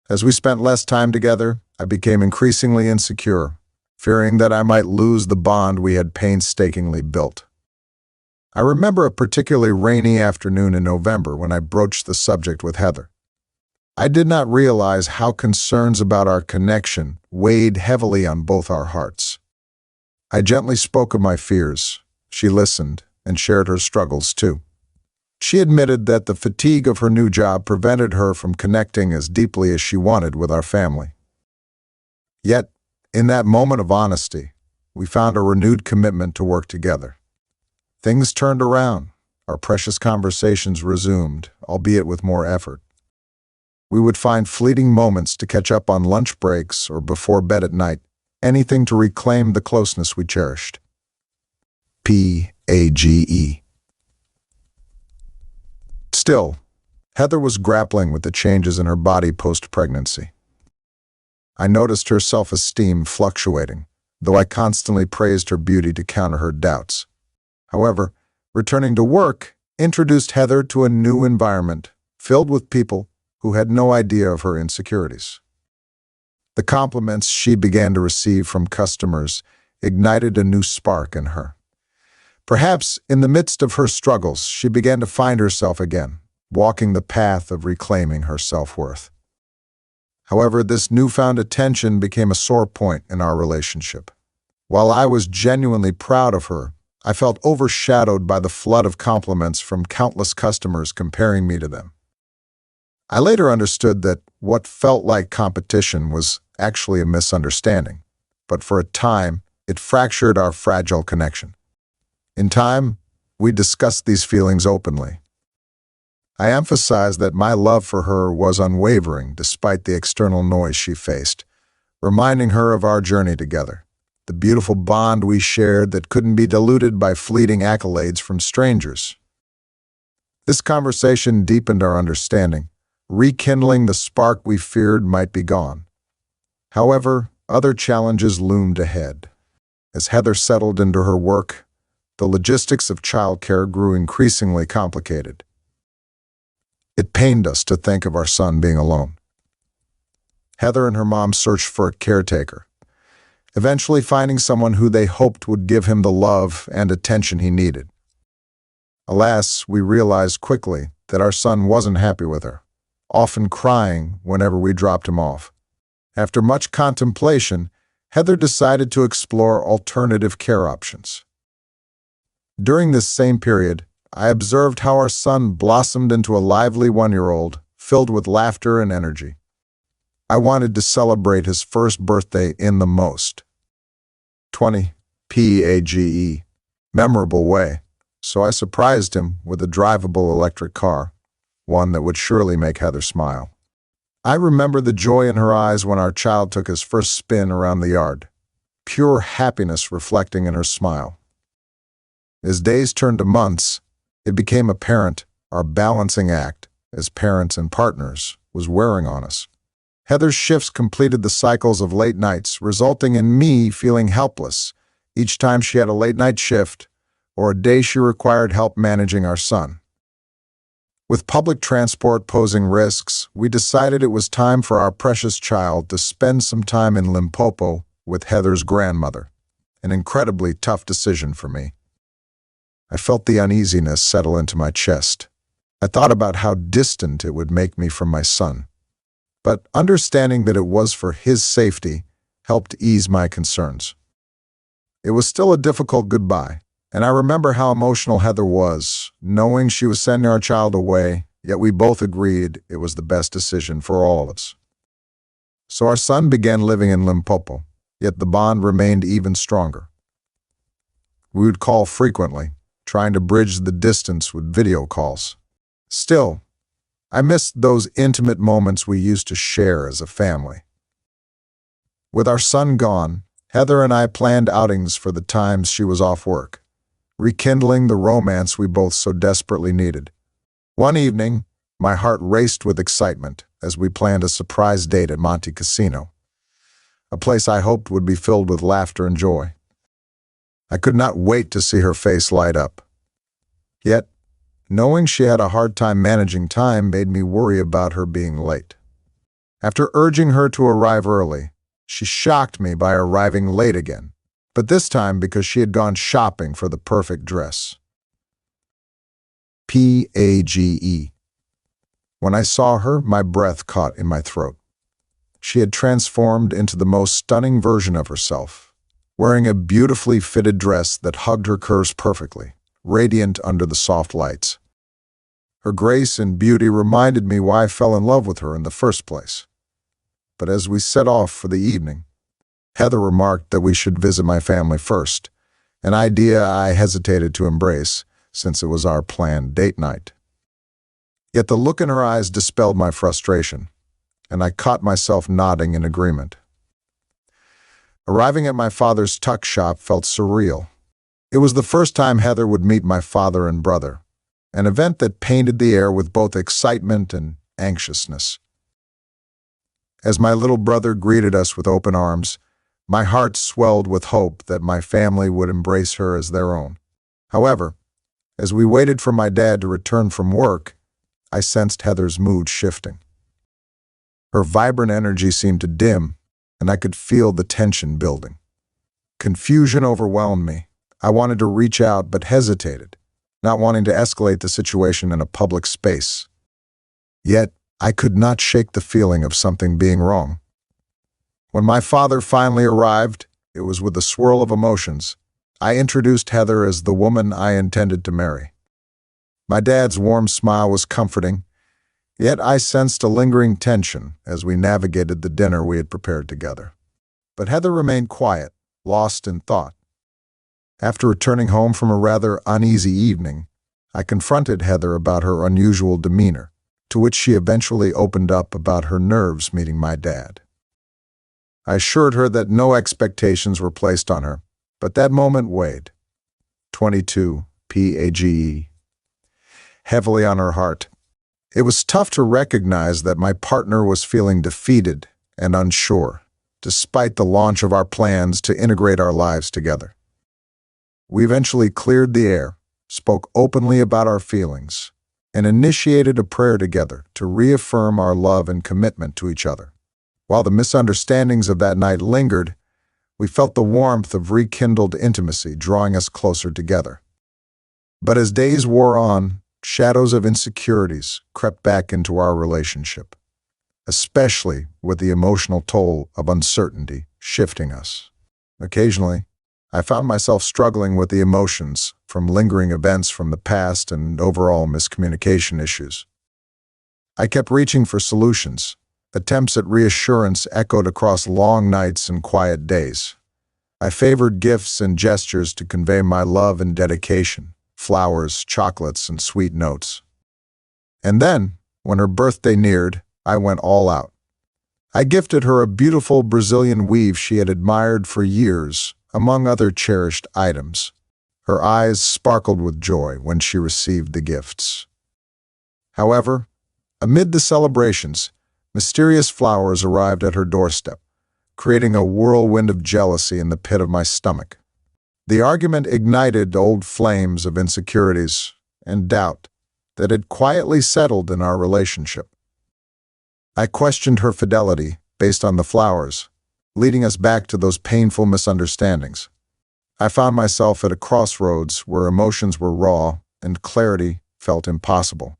As we spent less time together, I became increasingly insecure, fearing that I might lose the bond we had painstakingly built. I remember a particularly rainy afternoon in November when I broached the subject with Heather. I did not realize how concerns about our connection weighed heavily on both our hearts. I gently spoke of my fears. She listened and shared her struggles too. She admitted that the fatigue of her new job prevented her from connecting as deeply as she wanted with our family. Yet, in that moment of honesty, we found a renewed commitment to work together. Things turned around. Our precious conversations resumed, albeit with more effort. We would find fleeting moments to catch up on lunch breaks or before bed at night, anything to reclaim the closeness we cherished. PAGE. Still, Heather was grappling with the changes in her body post-pregnancy. I noticed her self-esteem fluctuating, though I constantly praised her beauty to counter her doubts. However, returning to work introduced Heather to a new environment filled with people who had no idea of her insecurities. The compliments she began to receive from customers ignited a new spark in her. Perhaps in the midst of her struggles, she began to find herself again, walking the path of reclaiming her self-worth. However, this newfound attention became a sore point in our relationship. While I was genuinely proud of her, I felt overshadowed by the flood of compliments from countless customers comparing me to them. I later understood that what felt like competition was actually a misunderstanding, but for a time, it fractured our fragile connection. In time, we discussed these feelings openly. I emphasized that my love for her was unwavering despite the external noise she faced, reminding her of our journey together, the beautiful bond we shared that couldn't be diluted by fleeting accolades from strangers. This conversation deepened our understanding, rekindling the spark we feared might be gone. However, other challenges loomed ahead. As Heather settled into her work, the logistics of childcare grew increasingly complicated. It pained us to think of our son being alone. Heather and her mom searched for a caretaker, eventually finding someone who they hoped would give him the love and attention he needed. Alas, we realized quickly that our son wasn't happy with her, often crying whenever we dropped him off. After much contemplation, Heather decided to explore alternative care options. During this same period, I observed how our son blossomed into a lively 1-year-old, filled with laughter and energy. I wanted to celebrate his first birthday in the most 20 PAGE memorable way, so I surprised him with a drivable electric car, one that would surely make Heather smile. I remember the joy in her eyes when our child took his first spin around the yard, pure happiness reflecting in her smile. As days turned to months, it became apparent our balancing act, as parents and partners, was wearing on us. Heather's shifts completed the cycles of late nights, resulting in me feeling helpless each time she had a late-night shift or a day she required help managing our son. With public transport posing risks, we decided it was time for our precious child to spend some time in Limpopo with Heather's grandmother, an incredibly tough decision for me. I felt the uneasiness settle into my chest. I thought about how distant it would make me from my son, but understanding that it was for his safety helped ease my concerns. It was still a difficult goodbye, and I remember how emotional Heather was, knowing she was sending our child away, yet we both agreed it was the best decision for all of us. So our son began living in Limpopo, yet the bond remained even stronger. We would call frequently, trying to bridge the distance with video calls. Still, I missed those intimate moments we used to share as a family. With our son gone, Heather and I planned outings for the times she was off work, rekindling the romance we both so desperately needed. One evening, my heart raced with excitement as we planned a surprise date at Monte Casino, a place I hoped would be filled with laughter and joy. I could not wait to see her face light up. Yet, knowing she had a hard time managing time made me worry about her being late. After urging her to arrive early, she shocked me by arriving late again, but this time because she had gone shopping for the perfect dress. Page. When I saw her, my breath caught in my throat. She had transformed into the most stunning version of herself, wearing a beautifully fitted dress that hugged her curves perfectly, radiant under the soft lights. Her grace and beauty reminded me why I fell in love with her in the first place. But as we set off for the evening, Heather remarked that we should visit my family first, an idea I hesitated to embrace since it was our planned date night. Yet the look in her eyes dispelled my frustration, and I caught myself nodding in agreement. Arriving at my father's tuck shop felt surreal. It was the first time Heather would meet my father and brother, an event that painted the air with both excitement and anxiousness. As my little brother greeted us with open arms, my heart swelled with hope that my family would embrace her as their own. However, as we waited for my dad to return from work, I sensed Heather's mood shifting. Her vibrant energy seemed to dim, and I could feel the tension building. Confusion overwhelmed me. I wanted to reach out but hesitated, not wanting to escalate the situation in a public space. Yet, I could not shake the feeling of something being wrong. When my father finally arrived, it was with a swirl of emotions. I introduced Heather as the woman I intended to marry. My dad's warm smile was comforting, yet I sensed a lingering tension as we navigated the dinner we had prepared together. But Heather remained quiet, lost in thought. After returning home from a rather uneasy evening, I confronted Heather about her unusual demeanor, to which she eventually opened up about her nerves meeting my dad. I assured her that no expectations were placed on her, but that moment weighed. 22 PAGE. Heavily on her heart. It was tough to recognize that my partner was feeling defeated and unsure, despite the launch of our plans to integrate our lives together. We eventually cleared the air, spoke openly about our feelings, and initiated a prayer together to reaffirm our love and commitment to each other. While the misunderstandings of that night lingered, we felt the warmth of rekindled intimacy drawing us closer together. But as days wore on, shadows of insecurities crept back into our relationship, especially with the emotional toll of uncertainty shifting us. Occasionally, I found myself struggling with the emotions from lingering events from the past and overall miscommunication issues. I kept reaching for solutions. Attempts at reassurance echoed across long nights and quiet days. I favored gifts and gestures to convey my love and dedication, flowers, chocolates, and sweet notes. And then, when her birthday neared, I went all out. I gifted her a beautiful Brazilian weave she had admired for years, among other cherished items. Her eyes sparkled with joy when she received the gifts. However, amid the celebrations, Mysterious flowers arrived at her doorstep, creating a whirlwind of jealousy in the pit of my stomach. The argument ignited old flames of insecurities and doubt that had quietly settled in our relationship. I questioned her fidelity based on the flowers, leading us back to those painful misunderstandings. I found myself at a crossroads where emotions were raw and clarity felt impossible.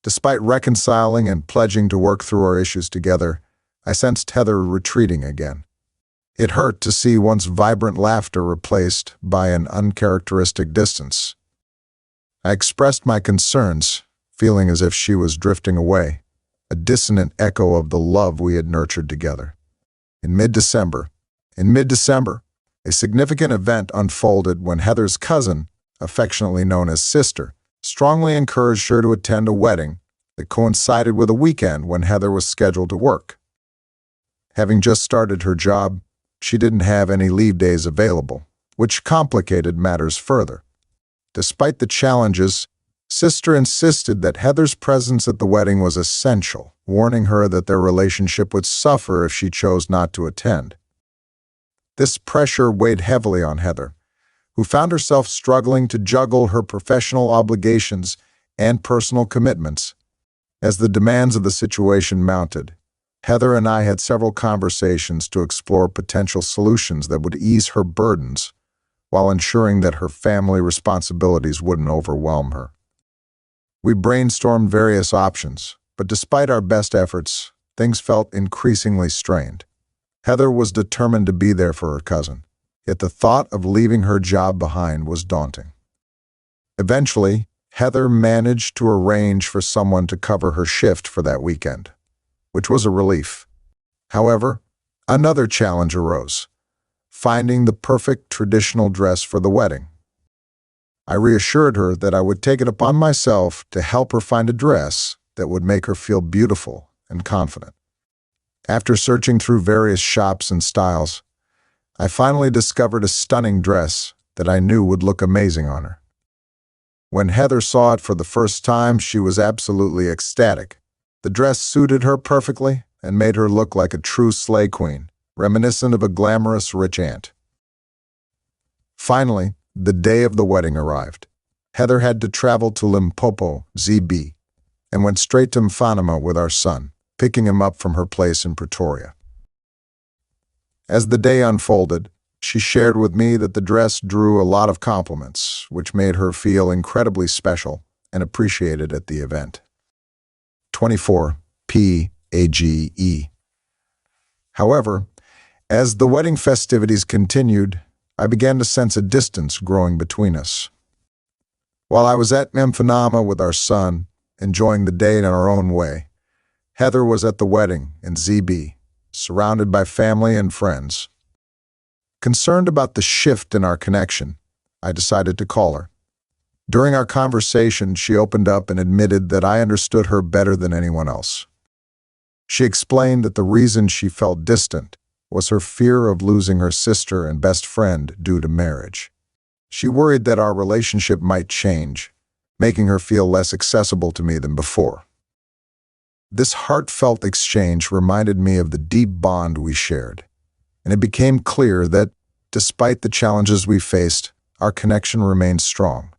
Despite reconciling and pledging to work through our issues together, I sensed Heather retreating again. It hurt to see once vibrant laughter replaced by an uncharacteristic distance. I expressed my concerns, feeling as if she was drifting away, a dissonant echo of the love we had nurtured together. In mid-December, a significant event unfolded when Heather's cousin, affectionately known as Sister, strongly encouraged her to attend a wedding that coincided with a weekend when Heather was scheduled to work. Having just started her job, she didn't have any leave days available, which complicated matters further. Despite the challenges, Sister insisted that Heather's presence at the wedding was essential, warning her that their relationship would suffer if she chose not to attend. This pressure weighed heavily on Heather, who found herself struggling to juggle her professional obligations and personal commitments. As the demands of the situation mounted, Heather and I had several conversations to explore potential solutions that would ease her burdens while ensuring that her family responsibilities wouldn't overwhelm her. We brainstormed various options, but despite our best efforts, things felt increasingly strained. Heather was determined to be there for her cousin, yet the thought of leaving her job behind was daunting. Eventually, Heather managed to arrange for someone to cover her shift for that weekend, which was a relief. However, another challenge arose: finding the perfect traditional dress for the wedding. I reassured her that I would take it upon myself to help her find a dress that would make her feel beautiful and confident. After searching through various shops and styles, I finally discovered a stunning dress that I knew would look amazing on her. When Heather saw it for the first time, she was absolutely ecstatic. The dress suited her perfectly and made her look like a true slay queen, reminiscent of a glamorous rich aunt. Finally, the day of the wedding arrived. Heather had to travel to Limpopo, ZB, and went straight to Mfanama with our son, picking him up from her place in Pretoria. As the day unfolded, she shared with me that the dress drew a lot of compliments, which made her feel incredibly special and appreciated at the event. 24 PAGE. However, as the wedding festivities continued, I began to sense a distance growing between us. While I was at Mfanama with our son, enjoying the day in our own way, Heather was at the wedding in ZB, surrounded by family and friends. Concerned about the shift in our connection, I decided to call her. During our conversation, she opened up and admitted that I understood her better than anyone else. She explained that the reason she felt distant was her fear of losing her sister and best friend due to marriage. She worried that our relationship might change, making her feel less accessible to me than before. This heartfelt exchange reminded me of the deep bond we shared, and it became clear that, despite the challenges we faced, our connection remained strong.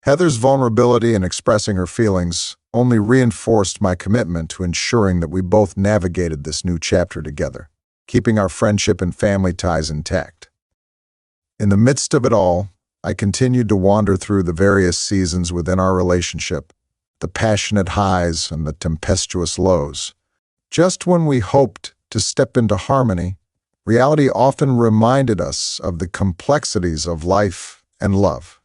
Heather's vulnerability in expressing her feelings only reinforced my commitment to ensuring that we both navigated this new chapter together, keeping our friendship and family ties intact. In the midst of it all, I continued to wander through the various seasons within our relationship, the passionate highs and the tempestuous lows. Just when we hoped to step into harmony, reality often reminded us of the complexities of life and love.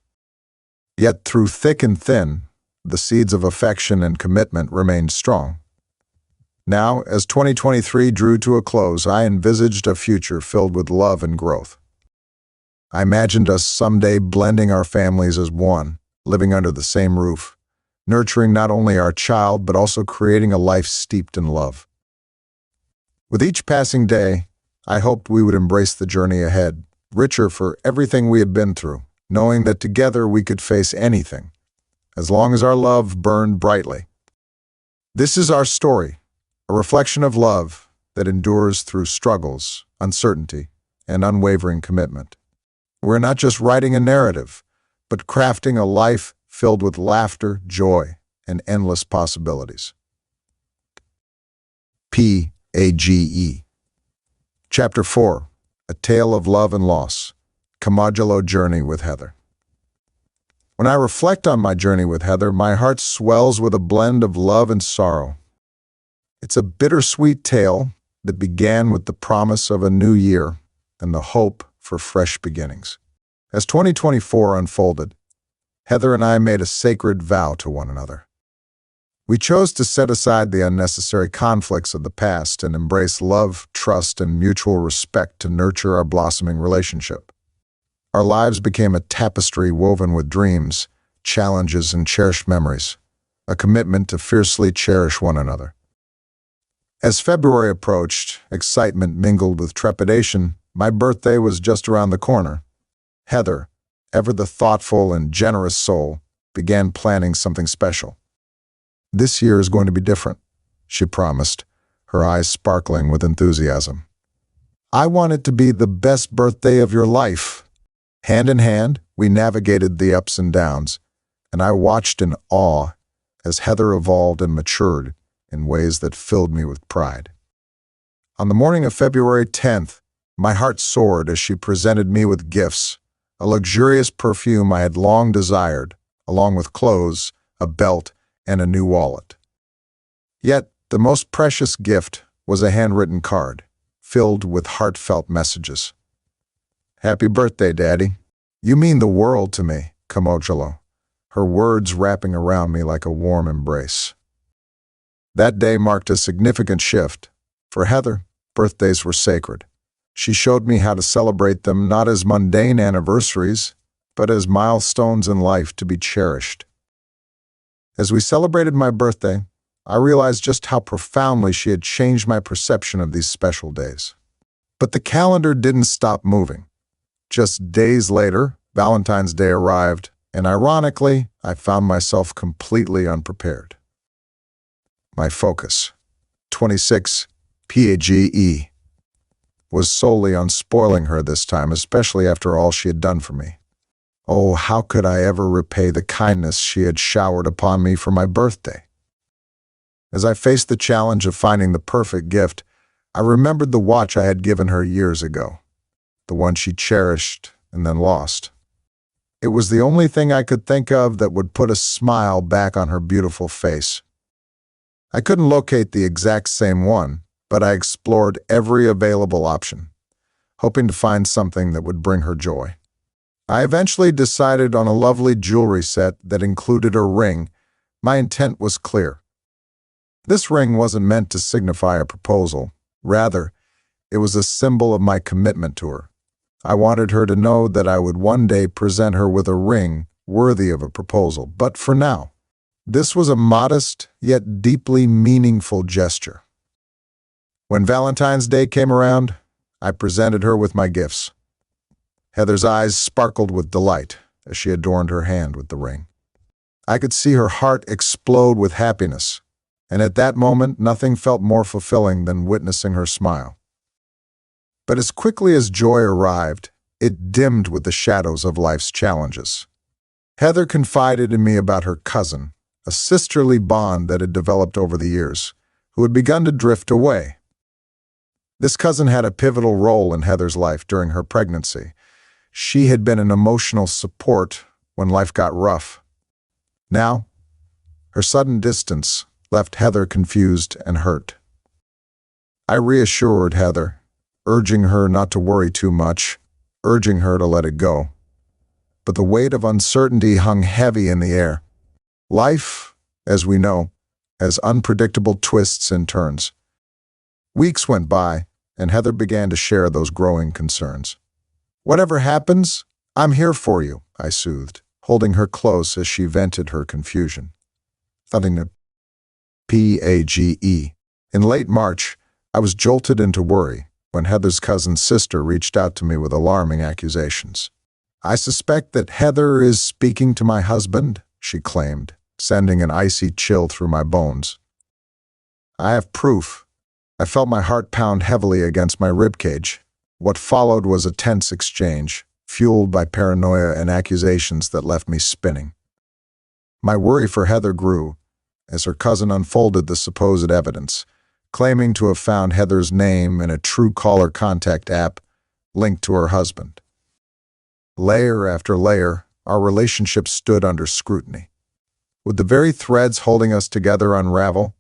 Yet through thick and thin, the seeds of affection and commitment remained strong. Now, as 2023 drew to a close, I envisaged a future filled with love and growth. I imagined us someday blending our families as one, living under the same roof, nurturing not only our child but also creating a life steeped in love. With each passing day, I hoped we would embrace the journey ahead, richer for everything we had been through, knowing that together we could face anything, as long as our love burned brightly. This is our story, a reflection of love that endures through struggles, uncertainty, and unwavering commitment. We're not just writing a narrative, but crafting a life filled with laughter, joy, and endless possibilities. P.A.G.E. Chapter 4. A Tale of Love and Loss. Kamogelo Journey with Heather. When I reflect on my journey with Heather, my heart swells with a blend of love and sorrow. It's a bittersweet tale that began with the promise of a new year and the hope for fresh beginnings. As 2024 unfolded, Heather and I made a sacred vow to one another. We chose to set aside the unnecessary conflicts of the past and embrace love, trust, and mutual respect to nurture our blossoming relationship. Our lives became a tapestry woven with dreams, challenges, and cherished memories, a commitment to fiercely cherish one another. As February approached, excitement mingled with trepidation. My birthday was just around the corner. Heather, ever the thoughtful and generous soul, began planning something special. "This year is going to be different," she promised, her eyes sparkling with enthusiasm. "I want it to be the best birthday of your life." Hand in hand, we navigated the ups and downs, and I watched in awe as Heather evolved and matured in ways that filled me with pride. On the morning of February 10th, my heart soared as she presented me with gifts, a luxurious perfume I had long desired, along with clothes, a belt, and a new wallet. Yet, the most precious gift was a handwritten card, filled with heartfelt messages. "Happy birthday, Daddy. You mean the world to me," Kamogelo, her words wrapping around me like a warm embrace. That day marked a significant shift. For Heather, birthdays were sacred. She showed me how to celebrate them not as mundane anniversaries, but as milestones in life to be cherished. As we celebrated my birthday, I realized just how profoundly she had changed my perception of these special days. But the calendar didn't stop moving. Just days later, Valentine's Day arrived, and ironically, I found myself completely unprepared. My focus, 26 PAGE, was solely on spoiling her this time, especially after all she had done for me. Oh, how could I ever repay the kindness she had showered upon me for my birthday? As I faced the challenge of finding the perfect gift, I remembered the watch I had given her years ago, the one she cherished and then lost. It was the only thing I could think of that would put a smile back on her beautiful face. I couldn't locate the exact same one, but I explored every available option, hoping to find something that would bring her joy. I eventually decided on a lovely jewelry set that included a ring. My intent was clear. This ring wasn't meant to signify a proposal. Rather, it was a symbol of my commitment to her. I wanted her to know that I would one day present her with a ring worthy of a proposal. But for now, this was a modest yet deeply meaningful gesture. When Valentine's Day came around, I presented her with my gifts. Heather's eyes sparkled with delight as she adorned her hand with the ring. I could see her heart explode with happiness, and at that moment nothing felt more fulfilling than witnessing her smile. But as quickly as joy arrived, it dimmed with the shadows of life's challenges. Heather confided in me about her cousin, a sisterly bond that had developed over the years, who had begun to drift away. This cousin had a pivotal role in Heather's life during her pregnancy. She had been an emotional support when life got rough. Now, her sudden distance left Heather confused and hurt. I reassured Heather, urging her not to worry too much, urging her to let it go. But the weight of uncertainty hung heavy in the air. Life, as we know, has unpredictable twists and turns. Weeks went by, and Heather began to share those growing concerns. "Whatever happens, I'm here for you," I soothed, holding her close as she vented her confusion. Something to PAGE. In late March, I was jolted into worry when Heather's cousin's sister reached out to me with alarming accusations. "I suspect that Heather is speaking to my husband," she claimed, sending an icy chill through my bones. I have proof. I felt my heart pound heavily against my ribcage. What followed was a tense exchange, fueled by paranoia and accusations that left me spinning. My worry for Heather grew as her cousin unfolded the supposed evidence, claiming to have found Heather's name in a Truecaller contact app linked to her husband. Layer after layer, our relationship stood under scrutiny. Would the very threads holding us together unravel?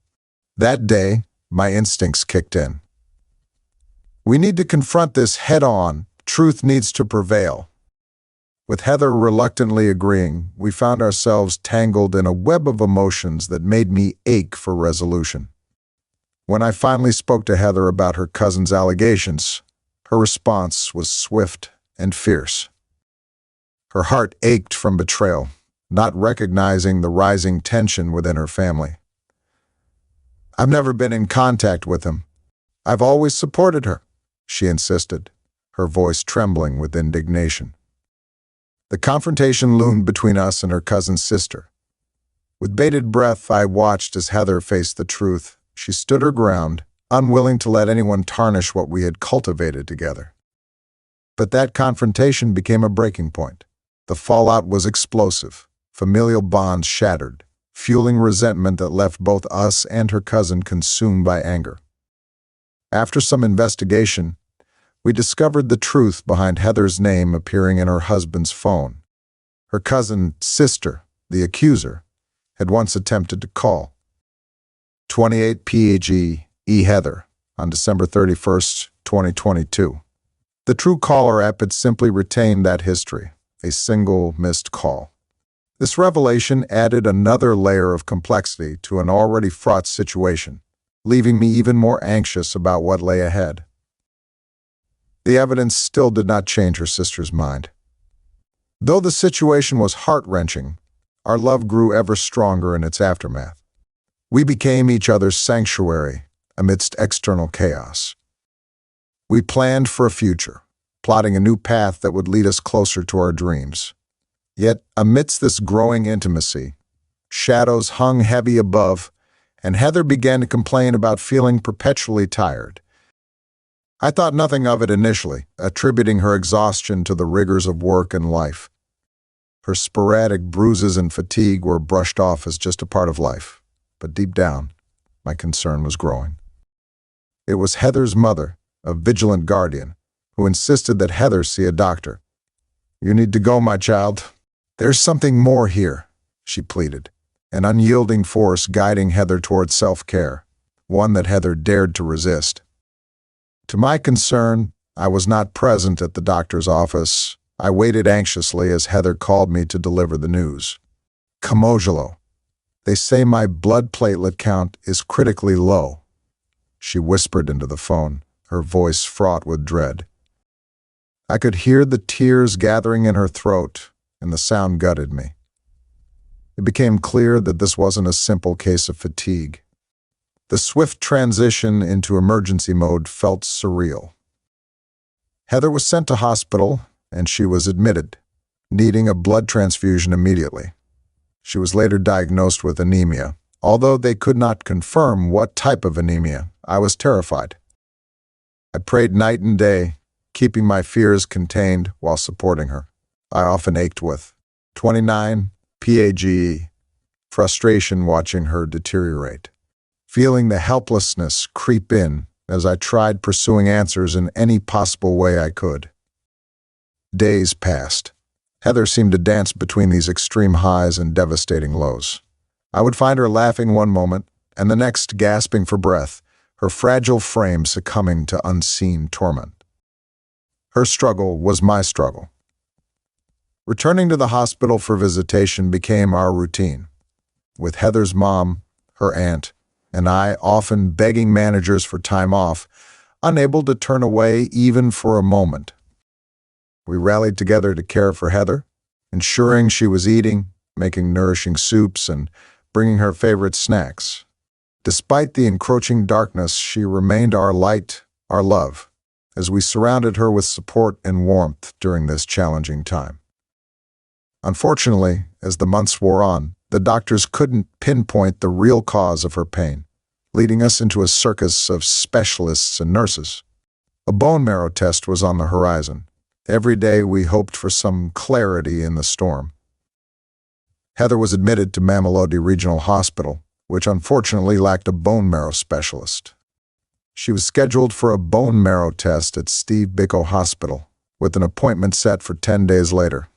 That day, my instincts kicked in. We need to confront this head-on. Truth needs to prevail. With Heather reluctantly agreeing, we found ourselves tangled in a web of emotions that made me ache for resolution. When I finally spoke to Heather about her cousin's allegations, her response was swift and fierce. Her heart ached from betrayal, not recognizing the rising tension within her family. "I've never been in contact with him. I've always supported her," she insisted, her voice trembling with indignation. The confrontation loomed between us and her cousin's sister. With bated breath, I watched as Heather faced the truth. She stood her ground, unwilling to let anyone tarnish what we had cultivated together. But that confrontation became a breaking point. The fallout was explosive, familial bonds shattered, fueling resentment that left both us and her cousin consumed by anger. After some investigation, we discovered the truth behind Heather's name appearing in her husband's phone. Her cousin's sister, the accuser, had once attempted to call 28 PAG E. Heather on December 31st, 2022. The Truecaller app had simply retained that history, a single missed call. This revelation added another layer of complexity to an already fraught situation, leaving me even more anxious about what lay ahead. The evidence still did not change her sister's mind. Though the situation was heart-wrenching, our love grew ever stronger in its aftermath. We became each other's sanctuary amidst external chaos. We planned for a future, plotting a new path that would lead us closer to our dreams. Yet, amidst this growing intimacy, shadows hung heavy above, and Heather began to complain about feeling perpetually tired. I thought nothing of it initially, attributing her exhaustion to the rigors of work and life. Her sporadic bruises and fatigue were brushed off as just a part of life, but deep down, my concern was growing. It was Heather's mother, a vigilant guardian, who insisted that Heather see a doctor. "You need to go, my child. There's something more here," she pleaded, an unyielding force guiding Heather toward self-care, one that Heather dared to resist. To my concern, I was not present at the doctor's office. I waited anxiously as Heather called me to deliver the news. "Kamogelo. They say my blood platelet count is critically low," she whispered into the phone, her voice fraught with dread. I could hear the tears gathering in her throat, and the sound gutted me. It became clear that this wasn't a simple case of fatigue. The swift transition into emergency mode felt surreal. Heather was sent to hospital, and she was admitted, needing a blood transfusion immediately. She was later diagnosed with anemia. Although they could not confirm what type of anemia, I was terrified. I prayed night and day, keeping my fears contained while supporting her. I often ached with 29 PAGE, frustration watching her deteriorate, feeling the helplessness creep in as I tried pursuing answers in any possible way I could. Days passed. Heather seemed to dance between these extreme highs and devastating lows. I would find her laughing one moment, and the next gasping for breath, her fragile frame succumbing to unseen torment. Her struggle was my struggle. Returning to the hospital for visitation became our routine, with Heather's mom, her aunt, and I often begging managers for time off, unable to turn away even for a moment. We rallied together to care for Heather, ensuring she was eating, making nourishing soups, and bringing her favorite snacks. Despite the encroaching darkness, she remained our light, our love, as we surrounded her with support and warmth during this challenging time. Unfortunately, as the months wore on, the doctors couldn't pinpoint the real cause of her pain. leading us into a circus of specialists and nurses. A bone marrow test was on the horizon. Every day we hoped for some clarity in the storm. Heather was admitted to Mamelodi Regional Hospital, which unfortunately lacked a bone marrow specialist. She was scheduled for a bone marrow test at Steve Biko Hospital, with an appointment set for 10 days later.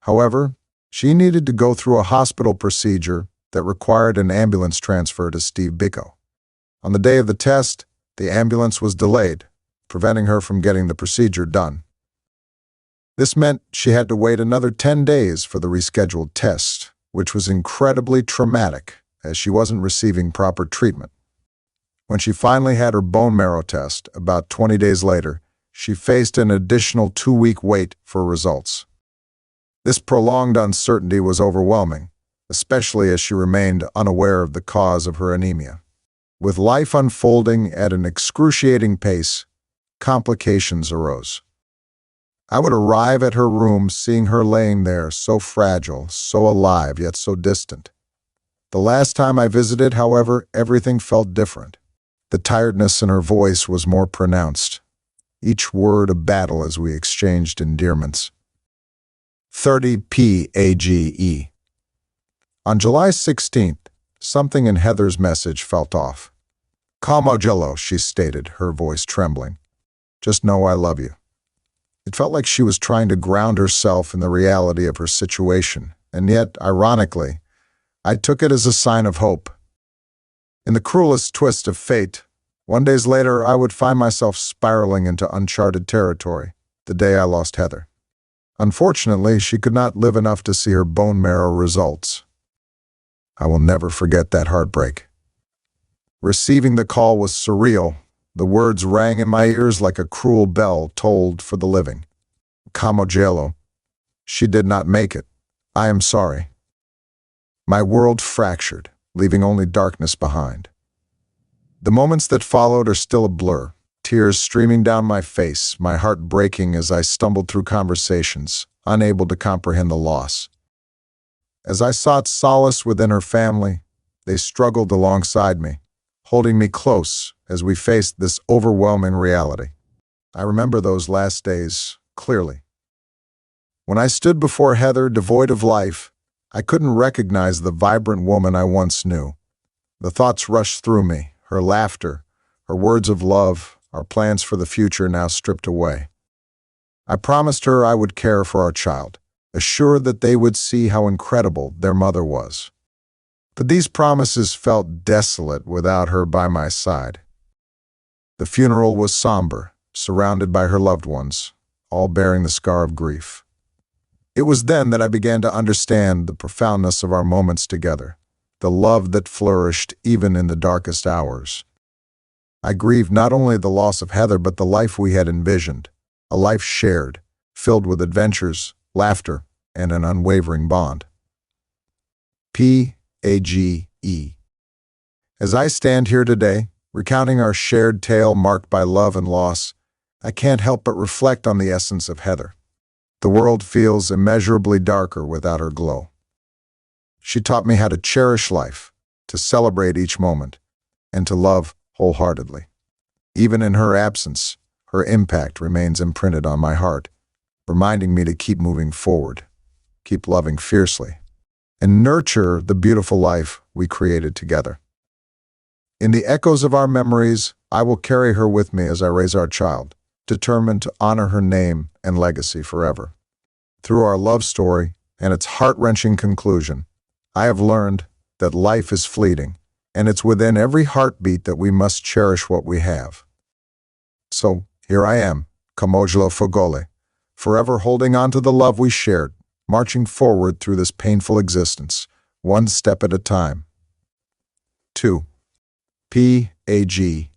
However, she needed to go through a hospital procedure that required an ambulance transfer to Steve Biko. On the day of the test, the ambulance was delayed, preventing her from getting the procedure done. This meant she had to wait another 10 days for the rescheduled test, which was incredibly traumatic as she wasn't receiving proper treatment. When she finally had her bone marrow test, about 20 days later, she faced an additional 2-week wait for results. This prolonged uncertainty was overwhelming, especially as she remained unaware of the cause of her anemia. With life unfolding at an excruciating pace, complications arose. I would arrive at her room seeing her laying there, so fragile, so alive, yet so distant. The last time I visited, however, everything felt different. The tiredness in her voice was more pronounced, each word a battle as we exchanged endearments. 30 PAGE. On July 16th, something in Heather's message felt off. Kamogelo, she stated, her voice trembling. Just know I love you. It felt like she was trying to ground herself in the reality of her situation, and yet, ironically, I took it as a sign of hope. In the cruelest twist of fate, 1 day later I would find myself spiraling into uncharted territory, the day I lost Heather. Unfortunately, she could not live enough to see her bone marrow results. I will never forget that heartbreak. Receiving the call was surreal. The words rang in my ears like a cruel bell tolled for the living. Kamogelo. She did not make it. I am sorry. My world fractured, leaving only darkness behind. The moments that followed are still a blur, tears streaming down my face, my heart breaking as I stumbled through conversations, unable to comprehend the loss. As I sought solace within her family, they struggled alongside me, holding me close as we faced this overwhelming reality. I remember those last days clearly. When I stood before Heather, devoid of life, I couldn't recognize the vibrant woman I once knew. The thoughts rushed through me, her laughter, her words of love, our plans for the future now stripped away. I promised her I would care for our child, assured that they would see how incredible their mother was. But these promises felt desolate without her by my side. The funeral was somber, surrounded by her loved ones, all bearing the scar of grief. It was then that I began to understand the profoundness of our moments together, the love that flourished even in the darkest hours. I grieved not only the loss of Heather, but the life we had envisioned, a life shared, filled with adventures, laughter, and an unwavering bond. PAGE. As I stand here today, recounting our shared tale marked by love and loss, I can't help but reflect on the essence of Heather. The world feels immeasurably darker without her glow. She taught me how to cherish life, to celebrate each moment, and to love wholeheartedly. Even in her absence, her impact remains imprinted on my heart, reminding me to keep moving forward, keep loving fiercely, and nurture the beautiful life we created together. In the echoes of our memories, I will carry her with me as I raise our child, determined to honor her name and legacy forever. Through our love story and its heart-wrenching conclusion, I have learned that life is fleeting, and it's within every heartbeat that we must cherish what we have. So, here I am, Kamogelo Fogole, forever holding on to the love we shared, marching forward through this painful existence, one step at a time. 2. PAGE.